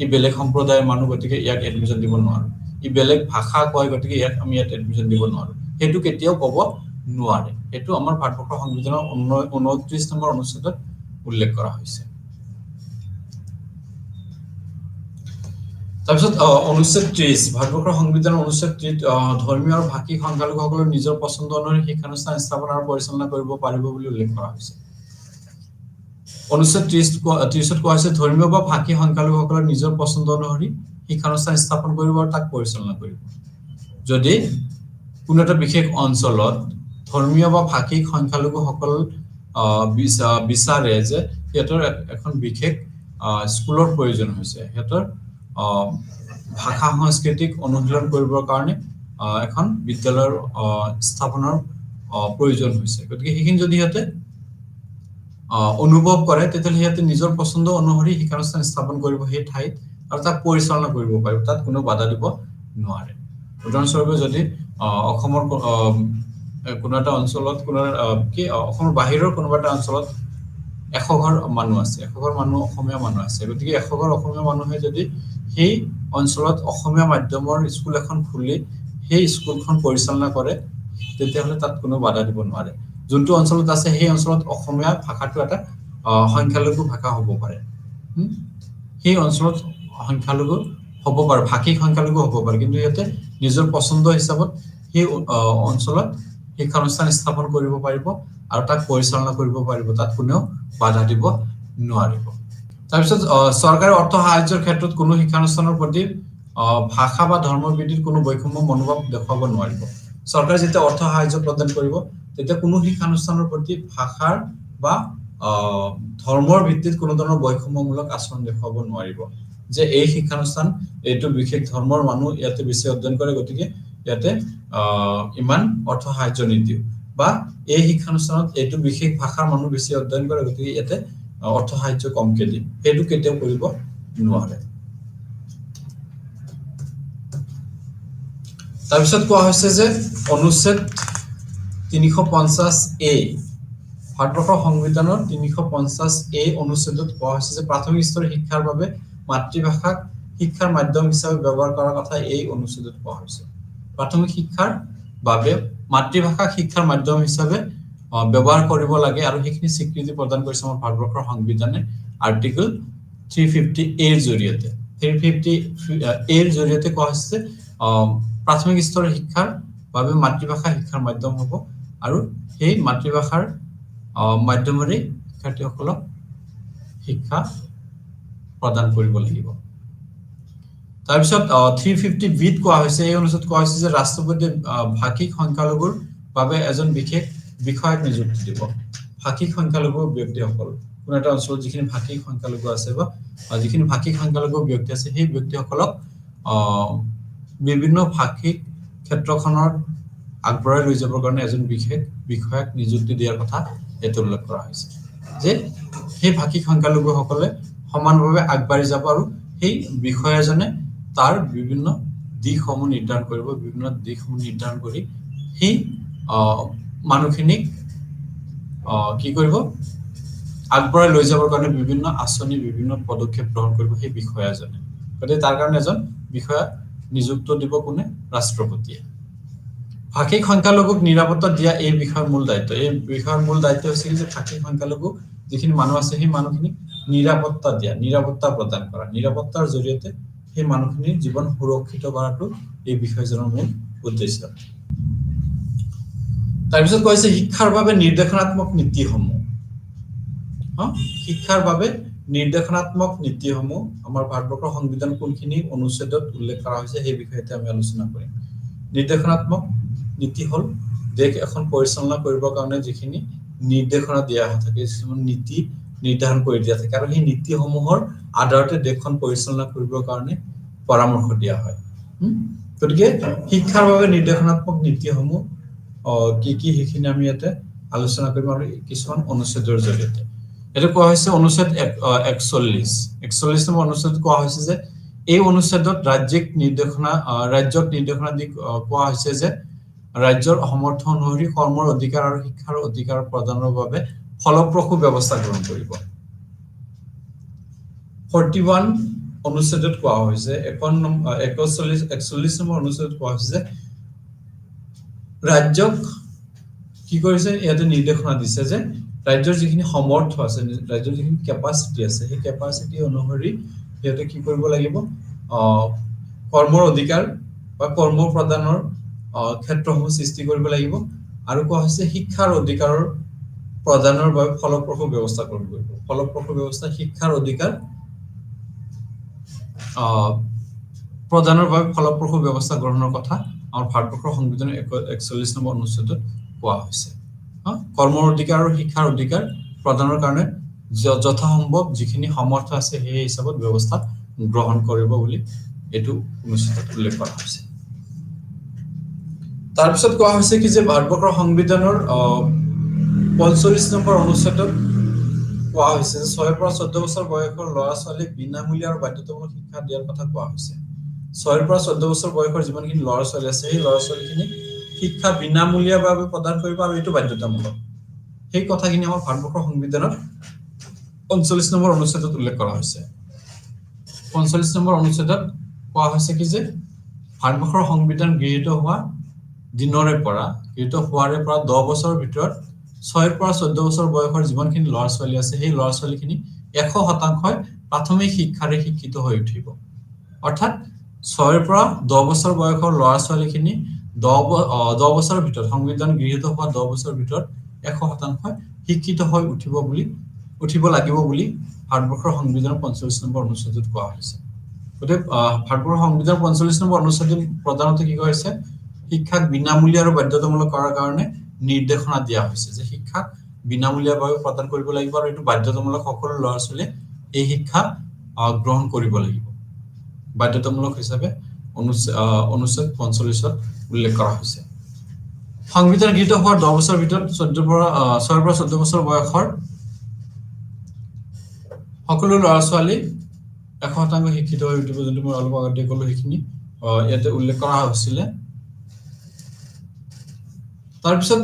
ই বেলেগ সম্প্ৰদায়ৰ মানুহ, গতিকে ইয়াক এডমিশ্যন দিব নোৱাৰো, ই বেলেগ ভাষা কয়, গতিকে ইয়াক আমি ইয়াত এডমিশ্যন দিব নোৱাৰো, সেইটো কেতিয়াও ক'ব নোৱাৰে। সেইটো আমাৰ ভাৰতবৰ্ষৰ সংবিধানৰ 29 নম্বৰ অনুচ্ছেদত উল্লেখ কৰা হৈছে। তাৰপিছত অনুচ্ছেদ 30, ভাৰতবৰ্ষৰ সংবিধানৰ অনুচ্ছেদ 30 ধৰ্মীয় আৰু ভাষিক সংখ্যালঘুসকলৰ নিজৰ পছন্দ অনুসৰি শিক্ষানুষ্ঠান স্থাপন আৰু পৰিচালনা কৰিব পাৰিব বুলি উল্লেখ কৰা হৈছে। অনুচ্ছেদ 30ত কোৱা হৈছে ধৰ্মীয় বা ভাষিক সংখ্যালঘুসকলৰ নিজৰ পছন্দ অনুসৰি শিক্ষানুষ্ঠান স্থাপন কৰিব আৰু তাক পৰিচালনা কৰিব। যদি কোনো এটা বিশেষ অঞ্চলত ধৰ্মীয় বা ভাষিক সংখ্যালঘুসকল বিচাৰে যে সিহঁতৰ এখন বিশেষ স্কুলৰ প্ৰয়োজন হৈছে, সিহঁতৰ ভাষা সংস্কৃতিক অনুশীলন কৰিবৰ কাৰণে এখন বিদ্যালয়ৰ স্থাপনৰ প্ৰয়োজন হৈছে, গতিকে সেইখিনি যদি সিহঁতে অনুভৱ কৰে, তেতিয়াহ'লে সিহঁতে নিজৰ পছন্দ অনুসৰি শিক্ষানুষ্ঠান স্থাপন কৰিব সেই ঠাইত আৰু তাক পৰিচালনা কৰিব পাৰিব, তাত কোনো বাধা দিব নোৱাৰে। উদাহৰণস্বৰূপে যদি অসমৰ কোনো এটা অঞ্চলত অসমৰ বাহিৰৰ কোনোবা এটা অঞ্চলত 100 ঘৰ মানুহ আছে, 100 ঘৰ মানুহ অসমীয়া মানুহ আছে, গতিকে 100 ঘৰ অসমীয়া মানুহে যদি সেই অঞ্চলত অসমীয়া মাধ্যমৰ স্কুল এখন খুলি সেই স্কুলখন পৰিচালনা কৰে, তেতিয়াহ'লে তাত কোনো বাধা দিব নোৱাৰে। যোনটো অঞ্চলত আছে সেই অঞ্চলত অসমীয়া ভাষাটো এটা সংখ্যালঘু ভাষা হ'ব পাৰে, সেই অঞ্চলত সংখ্যালঘু হ'ব পাৰে, ভাষিক সংখ্যালঘু হ'ব পাৰে, কিন্তু ইয়াতে নিজৰ পছন্দ হিচাপত সেই অঞ্চলত শিক্ষানুষ্ঠান স্থাপন কৰিব পাৰিব আৰু তাক পৰিচালনা কৰিব পাৰিব, তাত কোনেও বাধা দিব নোৱাৰিব। তাৰপিছত চৰকাৰী অৰ্থ সাহায্যৰ ক্ষেত্ৰত কোনো শিক্ষানুষ্ঠানৰ প্ৰতি ভাষা বা ধৰ্মৰ ভিত্তিত কোনো বৈষম্য মনোভাৱ দেখুৱাব নোৱাৰিব। চৰকাৰে যেতিয়া অৰ্থ সাহায্য প্ৰদান কৰিব, তেতিয়া কোনো শিক্ষানুষ্ঠানৰ প্ৰতি ভাষাৰ বা ধৰ্মৰ ভিত্তিত কোনো ধৰণৰ বৈষম্যমূলক আচৰণ দেখুৱাব নোৱাৰিব, যে এই শিক্ষানুষ্ঠান এইটো বিশেষ ধৰ্মৰ মানুহ ইয়াতে বেছি অধ্যয়ন কৰে, গতিকে ইয়াতে ইমান অৰ্থ সাহায্য নিদিও, বা এই শিক্ষানুষ্ঠানত এইটো বিশেষ ভাষাৰ মানুহ বেছি অধ্যয়ন কৰে, গতিকে ইয়াতে অৰ্থ সাহায্য কমকে দিম, সেইটো কেতিয়াও কৰিব নোৱাৰে। তাৰপিছত কোৱা হৈছে যে অনুচ্ছেদ 350A, ভাৰতবৰ্ষৰ সংবিধানৰ 350A অনুচ্ছেদত কোৱা হৈছে যে প্ৰাথমিক স্তৰৰ শিক্ষাৰ বাবে মাতৃভাষাক শিক্ষাৰ মাধ্যম হিচাপে ব্যৱহাৰ কৰাৰ কথা এই অনুচ্ছেদত কোৱা হৈছে। প্ৰাথমিক শিক্ষাৰ বাবে মাতৃভাষাক শিক্ষাৰ মাধ্যম হিচাপে ব্যৱহাৰ কৰিব লাগে, আৰু সেইখিনি স্বীকৃতি প্ৰদান কৰিছে আমাৰ ভাৰতবৰ্ষৰ সংবিধানে আৰ্টিকল 350A ৰ জৰিয়তে। 350A ৰ জৰিয়তে কোৱা হৈছে প্ৰাথমিক স্তৰৰ শিক্ষাৰ বাবে মাতৃভাষা শিক্ষাৰ মাধ্যম হ'ব, আৰু সেই মাতৃভাষাৰ মাধ্যমেৰে শিক্ষাৰ্থীসকলক শিক্ষা প্ৰদান কৰিব লাগিব। তাৰপিছত 350B কোৱা হৈছে, এই অনুচ্ছেদত কোৱা হৈছে যে ৰাষ্ট্ৰপতিয়ে ভাষিক সংখ্যালঘুৰ বাবে এজন বিশেষ বিষয়াক নিযুক্তি দিব। ভাষিক সংখ্যালঘু ব্যক্তিসকল, কোনো এটা অঞ্চলত যিখিনি ভাষিক সংখ্যালঘু আছে বা যিখিনি ভাষিক সংখ্যালঘু ব্যক্তি আছে, সেই ব্যক্তিসকলক বিভিন্ন ভাষিক ক্ষেত্ৰখনৰ আগবঢ়াই লৈ যাবৰ কাৰণে এজন বিশেষ বিষয়াক নিযুক্তি দিয়াৰ কথা ইয়াত উল্লেখ কৰা হৈছে, যে সেই ভাষিক সংখ্যালঘুসকলে সমানভাৱে আগবাঢ়ি যাব, আৰু সেই বিষয়াজনে তাৰ বিভিন্ন দিশসমূহ নিৰ্ধাৰণ কৰিব, বিভিন্ন দিশসমূহ নিৰ্ধাৰণ কৰি সেই মানুহখিনিক কি কৰিব, আগবঢ়াই লৈ যাবৰ কাৰণে বিভিন্ন আঁচনি, বিভিন্ন পদক্ষেপ গ্ৰহণ কৰিব সেই বিষয়াজনে। গতিকে তাৰ কাৰণে এজন বিষয়া নিযুক্ত দিব কোনে? ৰাষ্ট্ৰপতিয়ে। ভাষিক সংখ্যালঘুক নিৰাপত্তা দিয়া এই বিষয়ৰ মূল দায়িত্ব। এই বিষয়ৰ মূল দায়িত্ব হৈছে যে ভাষিক সংখ্যালঘু যিখিনি মানুহ আছে সেই মানুহখিনিক নিৰাপত্তা দিয়া, নিৰাপত্তা প্ৰদান কৰা, নিৰাপত্তাৰ জৰিয়তে সেই মানুহখিনিৰ জীৱন সুৰক্ষিত কৰাটো এই বিষয়জনৰ মূল উদ্দেশ্য। তাৰপিছত কৈছে শিক্ষাৰ বাবে নিৰ্দেশনাত্মক নীতিসমূহ। শিক্ষাৰ বাবে নিৰ্দেশনাত্মক নীতিসমূহ আমাৰ ভাৰতবৰ্ষৰ সংবিধান কোনখিনি অনুচ্ছেদত উল্লেখ কৰা হৈছে সেই বিষয়তে আমি আলোচনা কৰিম। নিৰ্দেশনাত্মক নীতি হ'ল দেশ এখন পৰিচালনা কৰিবৰ কাৰণে যিখিনি নিৰ্দেশনা দিয়া থাকে, কিছুমান নীতি নিৰ্ধাৰণ কৰি দিয়া থাকে আৰু সেই নীতিসমূহৰ আধাৰতে দেশখন পৰিচালনা কৰিবৰ কাৰণে পৰামৰ্শ দিয়া হয়। গতিকে শিক্ষাৰ বাবে নিৰ্দেশনাত্মক নীতিসমূহ কি কি সেইখিনি আমি ইয়াতে আলোচনা কৰিম আৰু কিছুমান অনুচ্ছেদৰ জৰিয়তে। এটা কোৱা হৈছে অনুচ্ছেদ 41 নম্বৰ অনুচ্ছেদত কোৱা হৈছে যে এই অনুচ্ছেদত ৰাজ্যক নিৰ্দেশনা দি কোৱা হৈছে যে ৰাজ্যৰ সমৰ্থন অনুসৰি কৰ্মৰ অধিকাৰ আৰু শিক্ষাৰ অধিকাৰ প্ৰদানৰ বাবে ফলপ্ৰসূ ব্যৱস্থা গ্ৰহণ কৰিব। 41 অনুচ্ছেদত কোৱা হৈছে 41 নম্বৰ অনুচ্ছেদত কোৱা হৈছে যে ৰাজ্যক কি কৰিছে ইয়াতে নিৰ্দেশনা দিছে যে ৰাজ্যৰ যিখিনি সমৰ্থ আছে, ৰাজ্যৰ যিখিনি কেপাচিটি আছে, সেই কেপাচিটি অনুসৰি ইয়াতে কি কৰিব লাগিব, কৰ্মৰ অধিকাৰ বা কৰ্ম প্ৰদানৰ ক্ষেত্ৰসমূহ সৃষ্টি কৰিব লাগিব আৰু কোৱা হৈছে শিক্ষাৰ অধিকাৰৰ প্ৰদানৰ বাবে ফলপ্ৰসূ ব্যৱস্থা গ্ৰহণ কৰিব। ফলপ্ৰসূ ব্যৱস্থা শিক্ষাৰ অধিকাৰ প্ৰদানৰ বাবে ফলপ্ৰসূ ব্যৱস্থা গ্ৰহণৰ কথা আমাৰ ভাৰতবৰ্ষৰ সংবিধানৰ 41 নম্বৰ অনুচ্ছেদত কোৱা হৈছে। কৰ্মৰ অধিকাৰ আৰু শিক্ষাৰ অধিকাৰ প্ৰদানৰ কাৰণে যথাসম্ভৱ যিখিনি সমৰ্থ আছে সেই হিচাপত ব্যৱস্থা গ্ৰহণ কৰিব বুলি এইটো অনুচ্ছেদত উল্লেখ কৰা হৈছে। তাৰপিছত কোৱা হৈছে কি যে ভাৰতবৰ্ষৰ সংবিধানৰ 45 নম্বৰ অনুচ্ছেদত কোৱা হৈছে যে 6 পৰা 14 বছৰ বয়সৰ ল'ৰা ছোৱালীক বিনামূলীয়া আৰু বাধ্যতামূলক শিক্ষা দিয়াৰ কথা কোৱা হৈছে। 6 পৰা 14 বছৰ বয়সৰ যিমানখিনি ল'ৰা ছোৱালী আছে সেই ল'ৰা ছোৱালীখিনি শিক্ষা বিনামূলীয়াভাৱে প্ৰদান কৰিব আৰু এইটো বাধ্যতামূলক। সেই কথাখিনি আমাৰ ভাৰতবৰ্ষৰ সংবিধানত 45 নম্বৰ অনুচ্ছেদত উল্লেখ কৰা হৈছে। 45 নম্বৰ অনুচ্ছেদত কোৱা হৈছে কি যে ভাৰতবৰ্ষৰ সংবিধান গৃহীত হোৱাৰে পৰা 10 বছৰৰ ভিতৰত 6 পৰা 14 বছৰ বয়সৰ যিমানখিনি ল'ৰা ছোৱালী আছে সেই ল'ৰা ছোৱালীখিনি 100% প্ৰাথমিক শিক্ষাৰে শিক্ষিত হৈ উঠিব। অৰ্থাৎ 6 পৰা 10 বছৰ বয়সৰ ল'ৰা ছোৱালীখিনি 10 বছৰৰ ভিতৰত সংবিধান গৃহীত হোৱা 10 বছৰৰ ভিতৰত 100% শিক্ষিত হৈ উঠিব লাগিব বুলি ভাৰতবৰ্ষৰ সংবিধানৰ 45 নম্বৰ অনুচ্ছেদত কোৱা হৈছে। গতিকে ভাৰতবৰ্ষৰ সংবিধানৰ 45 নম্বৰ অনুচ্ছেদত প্ৰধানতঃ কি কৈছে, শিক্ষাক বিনামূলীয়া আৰু বাধ্যতামূলক কৰাৰ কাৰণে নিৰ্দেশনা দিয়া হৈছে যে শিক্ষাক বিনামূলীয়াভাৱে প্ৰদান কৰিব লাগিব আৰু এইটো বাধ্যতামূলক, সকলো ল'ৰা ছোৱালীয়ে এই শিক্ষা গ্ৰহণ কৰিব লাগিব। বাধ্যতামূলক হিচাপে অনুচ্ছেদ 45ত উল্লেখ কৰা হৈছে। সংবিধান গৃহীত হোৱাৰ 10 বছৰৰ ভিতৰত 6 পৰা 14 বছৰ বয়সৰ সকলো ল'ৰা ছোৱালী 100% শিক্ষিত হৈ উঠিব, যোনটো মই অলপ আগতে ক'লো সেইখিনি ইয়াতে উল্লেখ কৰা হৈছিলে। তাৰপিছত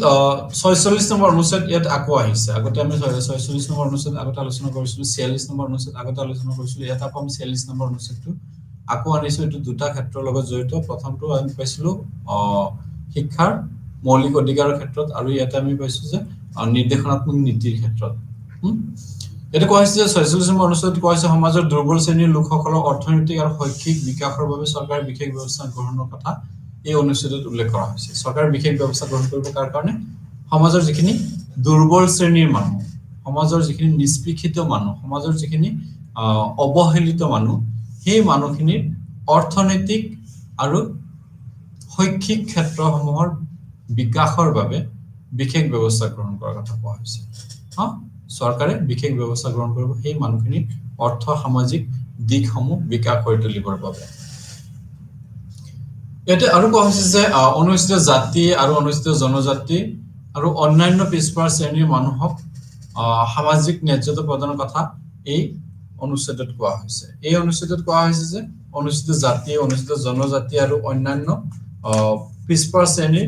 46 নম্বৰ অনুচ্ছেদ ইয়াত আকৌ আহিছে। আগতে আমি 46 নম্বৰ অনুচ্ছেদ আগতে আলোচনা কৰিছিলো, 46 নম্বৰ অনুচ্ছেদ আগতে আলোচনা কৰিছিলো, ইয়াত আকৌ আমি 46 নম্বৰ অনুচ্ছেদটো আকৌ আনিছো। এইটো দুটা ক্ষেত্ৰৰ লগত জড়িত। প্ৰথমটো আমি পাইছিলো শিক্ষাৰ মৌলিক অধিকাৰৰ ক্ষেত্ৰত আৰু ইয়াতে আমি পাইছো যে নিৰ্দেশনাত্মক নীতিৰ ক্ষেত্ৰত। এটা কোৱা হৈছে যে 46 নম্বৰ অনুচ্ছেদত কোৱা হৈছে সমাজৰ দুৰ্বল শ্ৰেণীৰ লোকসকলৰ অৰ্থনৈতিক আৰু শৈক্ষিক বিকাশৰ বাবে চৰকাৰে বিশেষ ব্যৱস্থা গ্ৰহণৰ কথা এই অনুচ্ছেদত উল্লেখ কৰা হৈছে। চৰকাৰে বিশেষ ব্যৱস্থা গ্ৰহণ কৰিব কাৰণে সমাজৰ যিখিনি দুৰ্বল শ্ৰেণীৰ মানুহ, সমাজৰ যিখিনি নিষ্পেষিত মানুহ, সমাজৰ যিখিনি অৱহেলিত মানুহ, সেই মানুহখিনিৰ অৰ্থনৈতিক আৰু শৈক্ষিক ক্ষেত্ৰসমূহৰ বিকাশৰ বাবে বিশেষ ব্যৱস্থা গ্ৰহণ কৰাৰ কথা কোৱা হৈছে। চৰকাৰে বিশেষ ব্যৱস্থা গ্ৰহণ কৰিব সেই মানুহখিনিৰ অৰ্থ সামাজিক দিশসমূহ বিকাশ কৰি তুলিবৰ বাবে। ইয়াতে আৰু কোৱা হৈছে যে অনুসূচিত জাতি আৰু অনুসূচিত জনজাতি আৰু অন্যান্য পিছপৰা শ্ৰেণীৰ মানুহক সামাজিক ন্যায্যতা প্ৰদানৰ কথা এই অনুচ্ছেদত কোৱা হৈছে। এই অনুচ্ছেদত কোৱা হৈছে যে অনুসূচিত জাতি, অনুসূচিত জনজাতি আৰু অন্যান্য পিছপৰা শ্ৰেণীৰ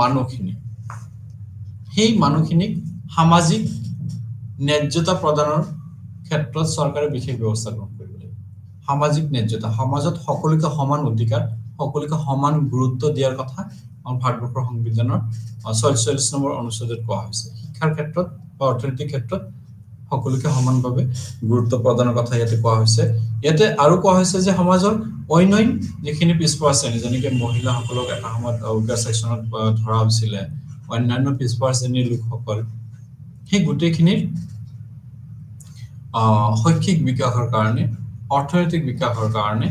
মানুহখিনি, সেই মানুহখিনিক সামাজিক ন্যায্যতা প্ৰদানৰ ক্ষেত্ৰত চৰকাৰে বিশেষ ব্যৱস্থা গ্ৰহণ কৰিব লাগিব। সামাজিক ন্যায্যতা, সমাজত সকলোকে সমান অধিকাৰ, সকলোকে সমান গুৰুত্ব দিয়াৰ কথা আমাৰ ভাৰতবৰ্ষৰ সংবিধানৰ 46 নম্বৰ অনুচ্ছেদত কোৱা হৈছে। শিক্ষাৰ ক্ষেত্ৰত বা অৰ্থনৈতিক ক্ষেত্ৰত সকলোকে সমানভাৱে গুৰুত্ব প্ৰদানৰ কথা ইয়াতে কোৱা হৈছে। ইয়াতে আৰু কোৱা হৈছে যে সমাজৰ অন্য যিখিনি পিছপৰা শ্ৰেণী, যেনেকে মহিলাসকলক এটা সময়ত উইকাৰ ছেকশ্যনত ধৰা হৈছিলে, অন্যান্য পিছপৰা শ্ৰেণীৰ লোকসকল সেই গোটেইখিনিৰ শৈক্ষিক বিকাশৰ কাৰণে অৰ্থনৈতিক বিকাশৰ কাৰণে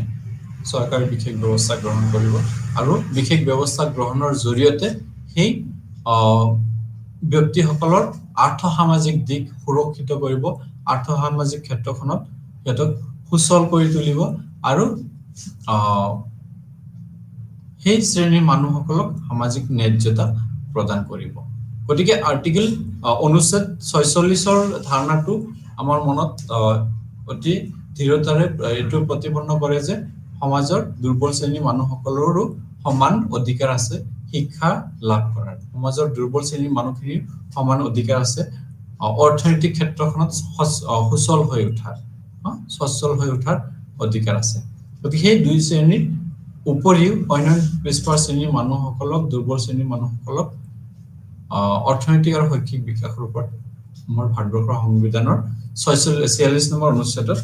চৰকাৰে বিশেষ ব্যৱস্থা গ্ৰহণ কৰিব আৰু বিশেষ ব্যৱস্থা গ্ৰহণৰ জৰিয়তে সেই ব্যক্তিসকলৰ আৰ্থ-সামাজিক দিশ সুৰক্ষিত কৰিব, আৰ্থ-সামাজিক ক্ষেত্ৰখনত সিহঁতক সুচল কৰি তুলিব আৰু সেই শ্ৰেণীৰ মানুহসকলক সামাজিক ন্যায্যতা প্ৰদান কৰিব। গতিকে আৰ্টিকেল অনুচ্ছেদ 46ৰ ধাৰণাটো আমাৰ মনত অতি দৃঢ়তাৰে এইটো প্ৰতিপন্ন কৰে যে সমাজৰ দুৰ্বল শ্ৰেণীৰ মানুহসকলৰো সমান অধিকাৰ আছে শিক্ষা লাভ কৰাৰ। সমাজৰ দুৰ্বল শ্ৰেণীৰ মানুহখিনিৰ সমান অধিকাৰ আছে অৰ্থনৈতিক ক্ষেত্ৰখনত সুচল হৈ উঠাৰ, সচ্ছল হৈ উঠাৰ অধিকাৰ আছে। গতিকে সেই দুই শ্ৰেণীৰ উপৰিও অন্য পিছপৰা শ্ৰেণীৰ মানুহসকলক, দুৰ্বল শ্ৰেণীৰ মানুহসকলক অৰ্থনৈতিক আৰু শৈক্ষিক বিকাশৰ ওপৰত আমাৰ ভাৰতবৰ্ষৰ সংবিধানৰ 46 নম্বৰ অনুচ্ছেদত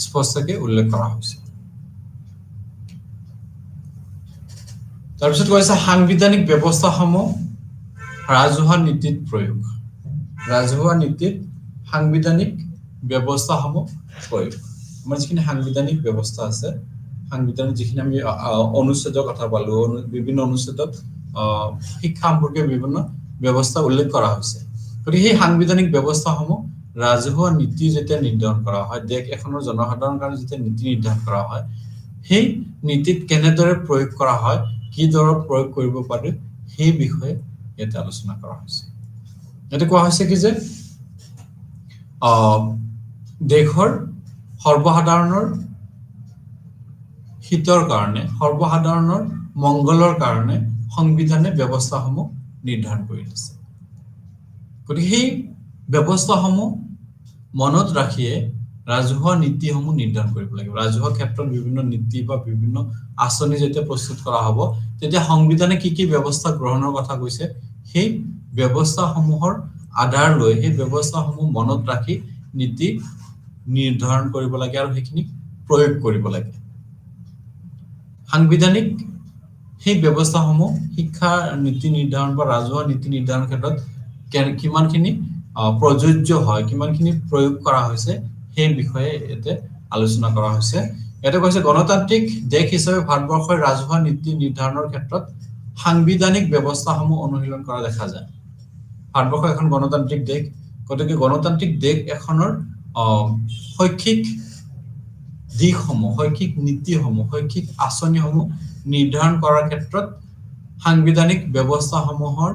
স্পষ্টকৈ উল্লেখ কৰা হৈছে। তাৰপিছত কৈছে সাংবিধানিক ব্যৱস্থাসমূহ ৰাজহুৱা নীতিত প্ৰয়োগ। ৰাজহুৱা নীতিত সাংবিধানিক ব্যৱস্থাসমূহ প্ৰয়োগ। আমাৰ যিখিনি সাংবিধানিক ব্যৱস্থা আছে, সাংবিধানিক যিখিনি আমি অনুচ্ছেদৰ কথা পালো, বিভিন্ন অনুচ্ছেদত শিক্ষা সম্পৰ্কীয় বিভিন্ন ব্যৱস্থা উল্লেখ কৰা হৈছে। গতিকে সেই সাংবিধানিক ব্যৱস্থাসমূহ ৰাজহুৱা নীতি যেতিয়া নিৰ্ধাৰণ কৰা হয়, দেশ এখনৰ জনসাধাৰণৰ কাৰণে যেতিয়া নীতি নিৰ্ধাৰণ কৰা হয়, সেই নীতিত কেনেদৰে প্ৰয়োগ কৰা হয়, কি দৰত প্ৰয়োগ কৰিব পাৰি, সেই বিষয়ে ইয়াতে আলোচনা কৰা হৈছে। ইয়াতে কোৱা হৈছে কি যে দেশৰ সৰ্বসাধাৰণৰ হিতৰ কাৰণে, সৰ্বসাধাৰণৰ মংগলৰ কাৰণে সংবিধানে ব্যৱস্থাসমূহ নিৰ্ধাৰণ কৰি দিছে। গতিকে সেই ব্যৱস্থাসমূহ মনত ৰাখিয়ে ৰাজহুৱা নীতিসমূহ নিৰ্ধাৰণ কৰিব লাগিব। ৰাজহুৱা ক্ষেত্ৰত বিভিন্ন নীতি বা বিভিন্ন আঁচনি যেতিয়া প্ৰস্তুত কৰা হ'ব, তেতিয়া সংবিধানে কি কি ব্যৱস্থা গ্ৰহণৰ কথা কৈছে, সেই ব্যৱস্থাসমূহৰ আধাৰ লৈ সেই ব্যৱস্থাসমূহ মনত ৰাখি নীতি নিৰ্ধাৰণ কৰিব লাগে আৰু সেইখিনি প্ৰয়োগ কৰিব লাগে। সাংবিধানিক সেই ব্যৱস্থাসমূহ শিক্ষা নীতি নিৰ্ধাৰণ বা ৰাজহুৱা নীতি নিৰ্ধাৰণৰ ক্ষেত্ৰত কিমানখিনি প্ৰযোজ্য হয়, কিমানখিনি প্ৰয়োগ কৰা হৈছে, সেই বিষয়ে ইয়াতে আলোচনা কৰা হৈছে। ইয়াতে কৈছে গণতান্ত্ৰিক দেশ হিচাপে ভাৰতবৰ্ষৰ ৰাজহুৱা নীতি নিৰ্ধাৰণৰ ক্ষেত্ৰত সাংবিধানিক ব্যৱস্থাসমূহ অনুশীলন কৰা দেখা যায়। ভাৰতবৰ্ষ এখন গণতান্ত্ৰিক দেশ, গতিকে গণতান্ত্ৰিক দেশ এখনৰ শৈক্ষিক দিশসমূহ, শৈক্ষিক নীতিসমূহ, শৈক্ষিক আঁচনিসমূহ নিৰ্ধাৰণ কৰাৰ ক্ষেত্ৰত সাংবিধানিক ব্যৱস্থাসমূহৰ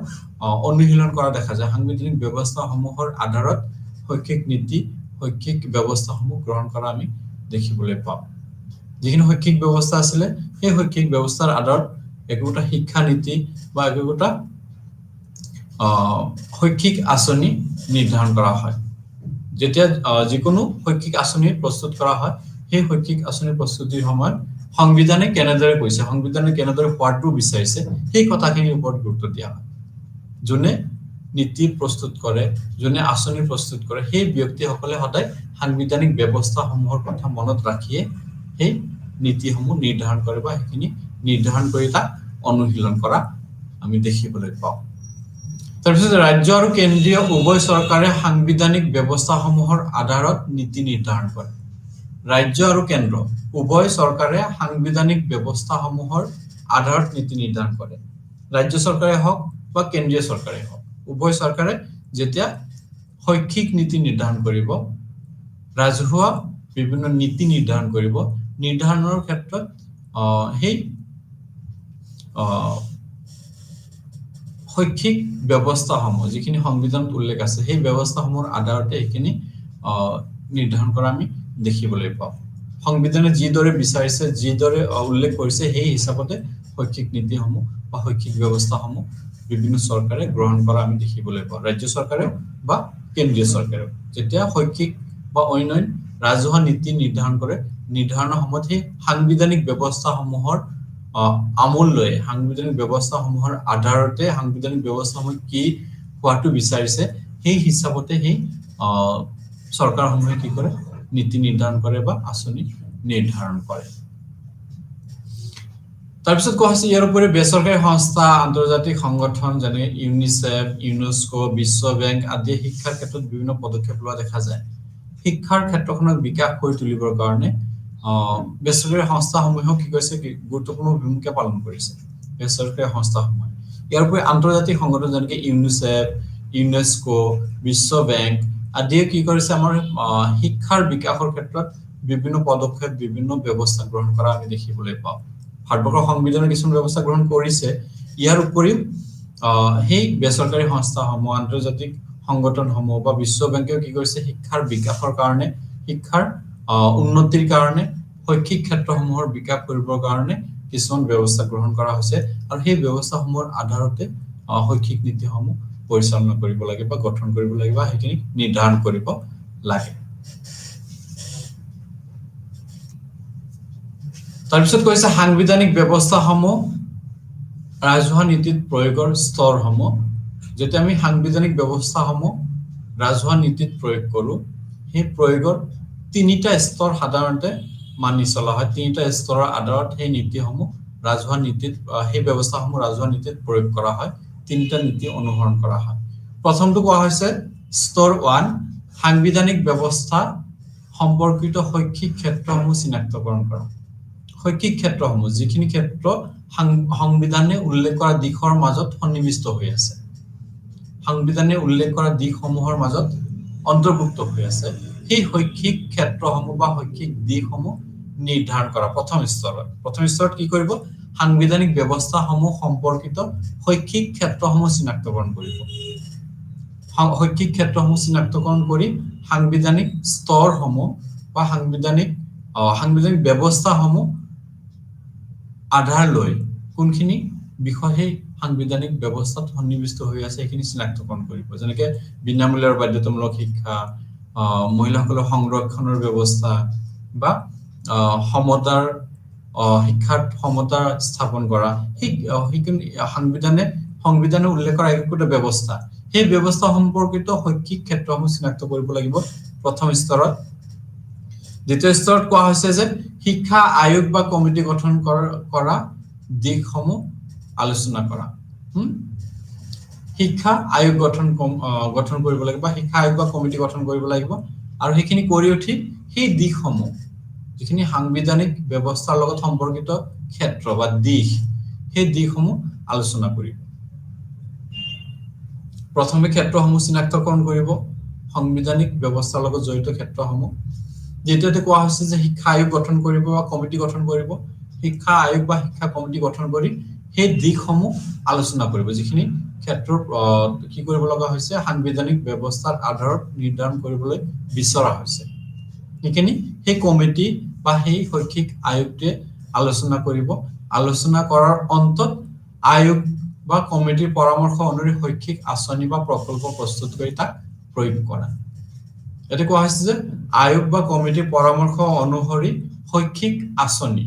অনুশীলন কৰা দেখা যায়। সাংবিধানিক ব্যৱস্থাসমূহৰ আধাৰত শৈক্ষিক নীতি, শৈক্ষিক ব্যৱস্থাসমূহ গ্ৰহণ কৰা আমি দেখিবলৈ পাওঁ। যিখিনি শৈক্ষিক ব্যৱস্থা আছিলে, সেই শৈক্ষিক ব্যৱস্থাৰ আধাৰত একোটা শিক্ষা নীতি বা একোটা শৈক্ষিক আঁচনি নিৰ্ধাৰণ কৰা হয়। যেতিয়া যিকোনো শৈক্ষিক আঁচনি প্ৰস্তুত কৰা হয়, সেই শৈক্ষিক আঁচনি প্ৰস্তুতিৰ সময়ত সংবিধানে কেনেদৰে কৈছে, সংবিধানে কেনেদৰে হোৱাটো বিচাৰিছে, সেই কথাখিনিৰ ওপৰত গুৰুত্ব দিয়া হয়। যোনে নীতি প্ৰস্তুত কৰে, যোনে আঁচনি প্ৰস্তুত কৰে, সেই ব্যক্তিসকলে সদায় সাংবিধানিক ব্যৱস্থাসমূহৰ কথা মনত ৰাখিয়ে সেই নীতিসমূহ নিৰ্ধাৰণ কৰে বা সেইখিনি নিৰ্ধাৰণ কৰি তাক অনুশীলন কৰা আমি দেখিবলৈ পাওঁ। তাৰপিছত ৰাজ্য আৰু কেন্দ্ৰীয় উভয় চৰকাৰে সাংবিধানিক ব্যৱস্থাসমূহৰ আধাৰত নীতি নিৰ্ধাৰণ কৰে। ৰাজ্য আৰু কেন্দ্ৰ উভয় চৰকাৰে সাংবিধানিক ব্যৱস্থাসমূহৰ আধাৰত নীতি নিৰ্ধাৰণ কৰে। ৰাজ্য চৰকাৰে হওক বা কেন্দ্ৰীয় চৰকাৰে হওক, উভয় চৰকাৰে যেতিয়া শৈক্ষিক নীতি নিৰ্ধাৰণ কৰিব, ৰাজহুৱা বিভিন্ন নীতি নিৰ্ধাৰণ কৰিব, নিৰ্ধাৰণৰ ক্ষেত্ৰত সেই শৈক্ষিক ব্যৱস্থাসমূহ যিখিনি সংবিধানত উল্লেখ আছে, সেই ব্যৱস্থাসমূহৰ আধাৰতে এইখিনি নিৰ্ধাৰণ কৰা আমি দেখিবলৈ পাওঁ। সংবিধানে যিদৰে বিচাৰিছে, যিদৰে উল্লেখ কৰিছে, সেই হিচাপতে শৈক্ষিক নীতিসমূহ বা শৈক্ষিক ব্যৱস্থাসমূহ বিভিন্ন চৰকাৰে গ্ৰহণ কৰা আমি দেখিবলৈ পাওঁ। ৰাজ্য চৰকাৰে বা কেন্দ্ৰীয় চৰকাৰে যেতিয়া শৈক্ষিক বা অন্য ৰাজহুৱা নীতি নিৰ্ধাৰণ কৰে, নিৰ্ধাৰণৰ সময়ত সেই সাংবিধানিক ব্যৱস্থাসমূহৰ আমূল লৈ, সাংবিধানিক ব্যৱস্থাসমূহৰ আধাৰতে সাংবিধানিক ব্যৱস্থাসমূহ কি হোৱাটো বিচাৰিছে, সেই হিচাপতে সেই চৰকাৰসমূহে কি কৰে, নীতি নিৰ্ধাৰণ কৰে বা আঁচনি নিৰ্ধাৰণ কৰে। তাৰপিছত কোৱা হৈছে ইয়াৰ উপৰি বেচৰকাৰী সংস্থা আন্তৰ্জাতিক সংগঠন যেনে ইউনিসেফ ইউনেস্কো বিশ্ব বেংক আদি শিক্ষাৰ ক্ষেত্ৰত বিভিন্ন পদক্ষেপ লোৱা দেখা যায় শিক্ষাৰ ক্ষেত্ৰখনক বিকাশ কৰি তুলিবৰ কাৰণে বেচৰকাৰী সংস্থাসমূহেও কি কৰিছে গুৰুত্বপূৰ্ণ ভূমিকা পালন কৰিছে বেচৰকাৰী সংস্থাসমূহ ইয়াৰ উপৰি আন্তৰ্জাতিক সংগঠন যেনে ইউনিসেফ ইউনেস্কো বিশ্ব বেংক আদিয়ে কি কৰিছে আমাৰ শিক্ষাৰ বিকাশৰ ক্ষেত্ৰত বিভিন্ন পদক্ষেপ বিভিন্ন ব্যৱস্থা গ্ৰহণ কৰা আমি দেখিবলৈ পাওঁ ভাৰতবৰ্ষৰ সংবিধানৰ কিছুমান ব্যৱস্থা গ্ৰহণ কৰিছে ইয়াৰ উপৰি সেই বেচৰকাৰী সংস্থাসমূহ আন্তৰ্জাতিক সংগঠনসমূহ বা বিশ্ব বেংকেও কি কৰিছে শিক্ষাৰ বিকাশৰ কাৰণে শিক্ষাৰ উন্নতিৰ কাৰণে শৈক্ষিক ক্ষেত্ৰসমূহৰ বিকাশ কৰিবৰ কাৰণে কিছুমান ব্যৱস্থা গ্ৰহণ কৰা হৈছে আৰু সেই ব্যৱস্থাসমূহৰ আধাৰতে শৈক্ষিক নীতিসমূহ পৰিচালনা কৰিব লাগে বা গঠন কৰিব লাগে বা সেইখিনি নিৰ্ধাৰণ কৰিব লাগে তাৰপিছত কৈছে সাংবিধানিক ব্যৱস্থাসমূহ ৰাজহুৱা নীতিত প্ৰয়োগৰ স্তৰসমূহ যেতিয়া আমি সাংবিধানিক ব্যৱস্থাসমূহ ৰাজহুৱা নীতিত প্ৰয়োগ কৰো সেই প্ৰয়োগৰ তিনিটা স্তৰ সাধাৰণতে মানি চলা হয় তিনিটা স্তৰৰ আধাৰত সেই নীতিসমূহ ৰাজহুৱা নীতিত সেই ব্যৱস্থাসমূহ ৰাজহুৱা নীতিত প্ৰয়োগ কৰা হয় তিনিটা নীতি অনুসৰণ কৰা হয় প্ৰথমটো কোৱা হৈছে স্তৰ 1 সাংবিধানিক ব্যৱস্থা সম্পৰ্কিত শৈক্ষিক ক্ষেত্ৰসমূহ চিনাক্তকৰণ কৰা শৈক্ষিক ক্ষেত্ৰসমূহ যিখিনি ক্ষেত্ৰ সংবিধানে উল্লেখ কৰা দিশৰ মাজত সন্নিবিষ্ট হৈ আছে সংবিধানে উল্লেখ কৰা দিশসমূহৰ মাজত অন্তৰ্ভুক্ত হৈ আছে সেই শৈক্ষিক ক্ষেত্ৰসমূহ বা শৈক্ষিক দিশসমূহ নিৰ্ধাৰণ কৰা প্ৰথম স্তৰত কি কৰিব সাংবিধানিক ব্যৱস্থাসমূহ সম্পৰ্কিত শৈক্ষিক ক্ষেত্ৰসমূহ চিনাক্তকৰণ কৰিব শৈক্ষিক ক্ষেত্ৰসমূহ চিনাক্তকৰণ কৰি সাংবিধানিক স্তৰসমূহ বা সাংবিধানিক ব্যৱস্থাসমূহ আধাৰ লৈ কোনখিনি বিষয় সেই সাংবিধানিক ব্যৱস্থাত সন্নিবিষ্ট হৈ আছে সেইখিনি চিনাক্তকৰণ কৰিব যেনেকৈ বিনামূলীয়া বাধ্যতামূলক শিক্ষা মহিলাসকলৰ সংৰক্ষণৰ ব্যৱস্থা বা সমতাৰ শিক্ষাত সমতা স্থাপন কৰা সেই সংবিধানে উল্লেখ কৰা একোটা ব্যৱস্থা সেই ব্যৱস্থা সম্পৰ্কিত শৈক্ষিক ক্ষেত্ৰসমূহ চিনাক্ত কৰিব লাগিব প্ৰথম স্তৰত দ্বিতীয় স্তৰত কোৱা হৈছে যে শিক্ষা আয়োগ বা কমিটি গঠন কৰা দিশসমূহ আলোচনা কৰা শিক্ষা আয়োগ গঠন কৰিব লাগিব বা শিক্ষা আয়োগ বা কমিটি গঠন কৰিব লাগিব আৰু সেইখিনি কৰি উঠি সেই দিশসমূহ যিখিনি সাংবিধানিক ব্যৱস্থাৰ লগত সম্পৰ্কিত ক্ষেত্ৰ বা দিশ সেই দিশসমূহ আলোচনা কৰিব প্ৰথমে ক্ষেত্ৰসমূহ চিনাক্তকৰণ কৰিব সাংবিধানিক ব্যৱস্থাৰ লগত জড়িত ক্ষেত্ৰসমূহ দ্বিতীয়তে কোৱা হৈছে যে শিক্ষা আয়োগ গঠন কৰিব বা কমিটি গঠন কৰিব শিক্ষা আয়োগ বা শিক্ষা কমিটি গঠন কৰি সেই দিশসমূহ আলোচনা কৰিব যিখিনি ক্ষেত্ৰৰ কি কৰিব লগা হৈছে সাংবিধানিক ব্যৱস্থাৰ আধাৰত নিৰ্ধাৰণ কৰিবলৈ বিচৰা হৈছে এইখিনি সেই কমিটি বা সেই শৈক্ষিক আয়োগটোৱে আলোচনা কৰিব আলোচনা কৰাৰ অন্তত আয়োগ বা কমিটিৰ পৰামৰ্শ অনুসৰি শৈক্ষিক আঁচনি বা প্ৰকল্প প্ৰস্তুত কৰি তাক প্ৰয়োগ কৰা এতে কোৱা হৈছে যে আয়োগ বা কমিটিৰ পৰামৰ্শ অনুসৰি শৈক্ষিক আঁচনি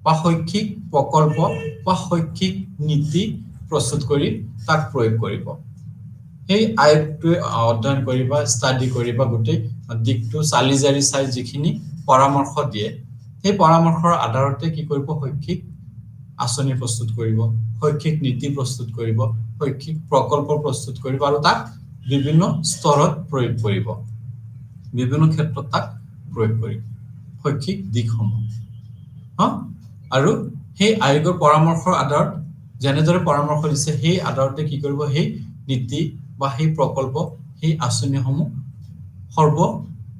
বা শৈক্ষিক প্ৰকল্প বা শৈক্ষিক নীতি প্ৰস্তুত কৰি তাক প্ৰয়োগ কৰিব সেই আয়োগটোৱে অধ্যয়ন কৰি বা ষ্টাডি কৰি বা গোটেই দিকটো চালি জাৰি চাই যিখিনি পৰামৰ্শ দিয়ে সেই পৰামৰ্শৰ আধাৰতে কি কৰিব শৈক্ষিক আঁচনি প্ৰস্তুত কৰিব শৈক্ষিক নীতি প্ৰস্তুত কৰিব শৈক্ষিক প্ৰকল্প প্ৰস্তুত কৰিব আৰু তাক বিভিন্ন স্তৰত প্ৰয়োগ কৰিব বিভিন্ন ক্ষেত্ৰত তাক প্ৰয়োগ কৰিব শৈক্ষিক দিশসমূহ আৰু সেই আয়োগৰ পৰামৰ্শৰ আধাৰত যেনেদৰে পৰামৰ্শ দিছে সেই আধাৰতে কি কৰিব সেই নীতি বা সেই প্ৰকল্প সেই আঁচনিসমূহ সৰ্ব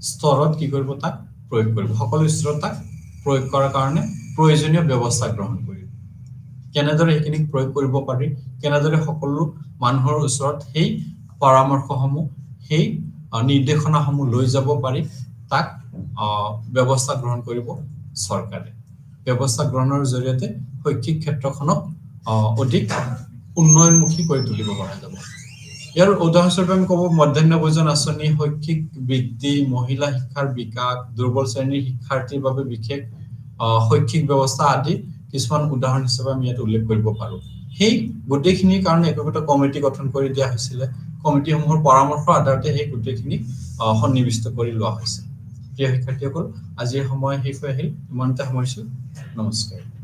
স্তৰত কি কৰিব তাক প্ৰয়োগ কৰিব সকলো স্তৰত তাক প্ৰয়োগ কৰাৰ কাৰণে প্ৰয়োজনীয় ব্যৱস্থা গ্ৰহণ কৰিব কেনেদৰে সেইখিনি প্ৰয়োগ কৰিব পাৰি কেনেদৰে সকলো মানুহৰ ওচৰত সেই পৰামৰ্শসমূহ সেই নিৰ্দেশনাসমূহ লৈ যাব পাৰি তাক ব্যৱস্থা গ্ৰহণ কৰিব চৰকাৰে ব্যৱস্থা গ্ৰহণৰ জৰিয়তে শৈক্ষিক ক্ষেত্ৰখনক অধিক উন্নয়নমুখী কৰি তুলিব পৰা যাব ইয়াৰ উদাহৰণস্বৰূপে আমি ক'ব মধ্যাহ্ন ভোজন আঁচনি শৈক্ষিক বৃদ্ধি মহিলা শিক্ষাৰ বিকাশ দুৰ্বল শ্ৰেণীৰ শিক্ষাৰ্থীৰ বাবে বিশেষ শৈক্ষিক ব্যৱস্থা আদি কিছুমান উদাহৰণ হিচাপে আমি ইয়াত উল্লেখ কৰিব পাৰো সেই গোটেইখিনিৰ কাৰণে একোটা কমিটি গঠন কৰি দিয়া হৈছিল কমিটিসমূহৰ পৰামৰ্শৰ আধাৰতে সেই গোটেইখিনি সন্নিবিষ্ট কৰি লোৱা হৈছে প্ৰিয় শিক্ষাৰ্থীসকল আজিৰ সময় শেষ হৈ আহিল ইমানতে সামৰিছো নমস্কাৰ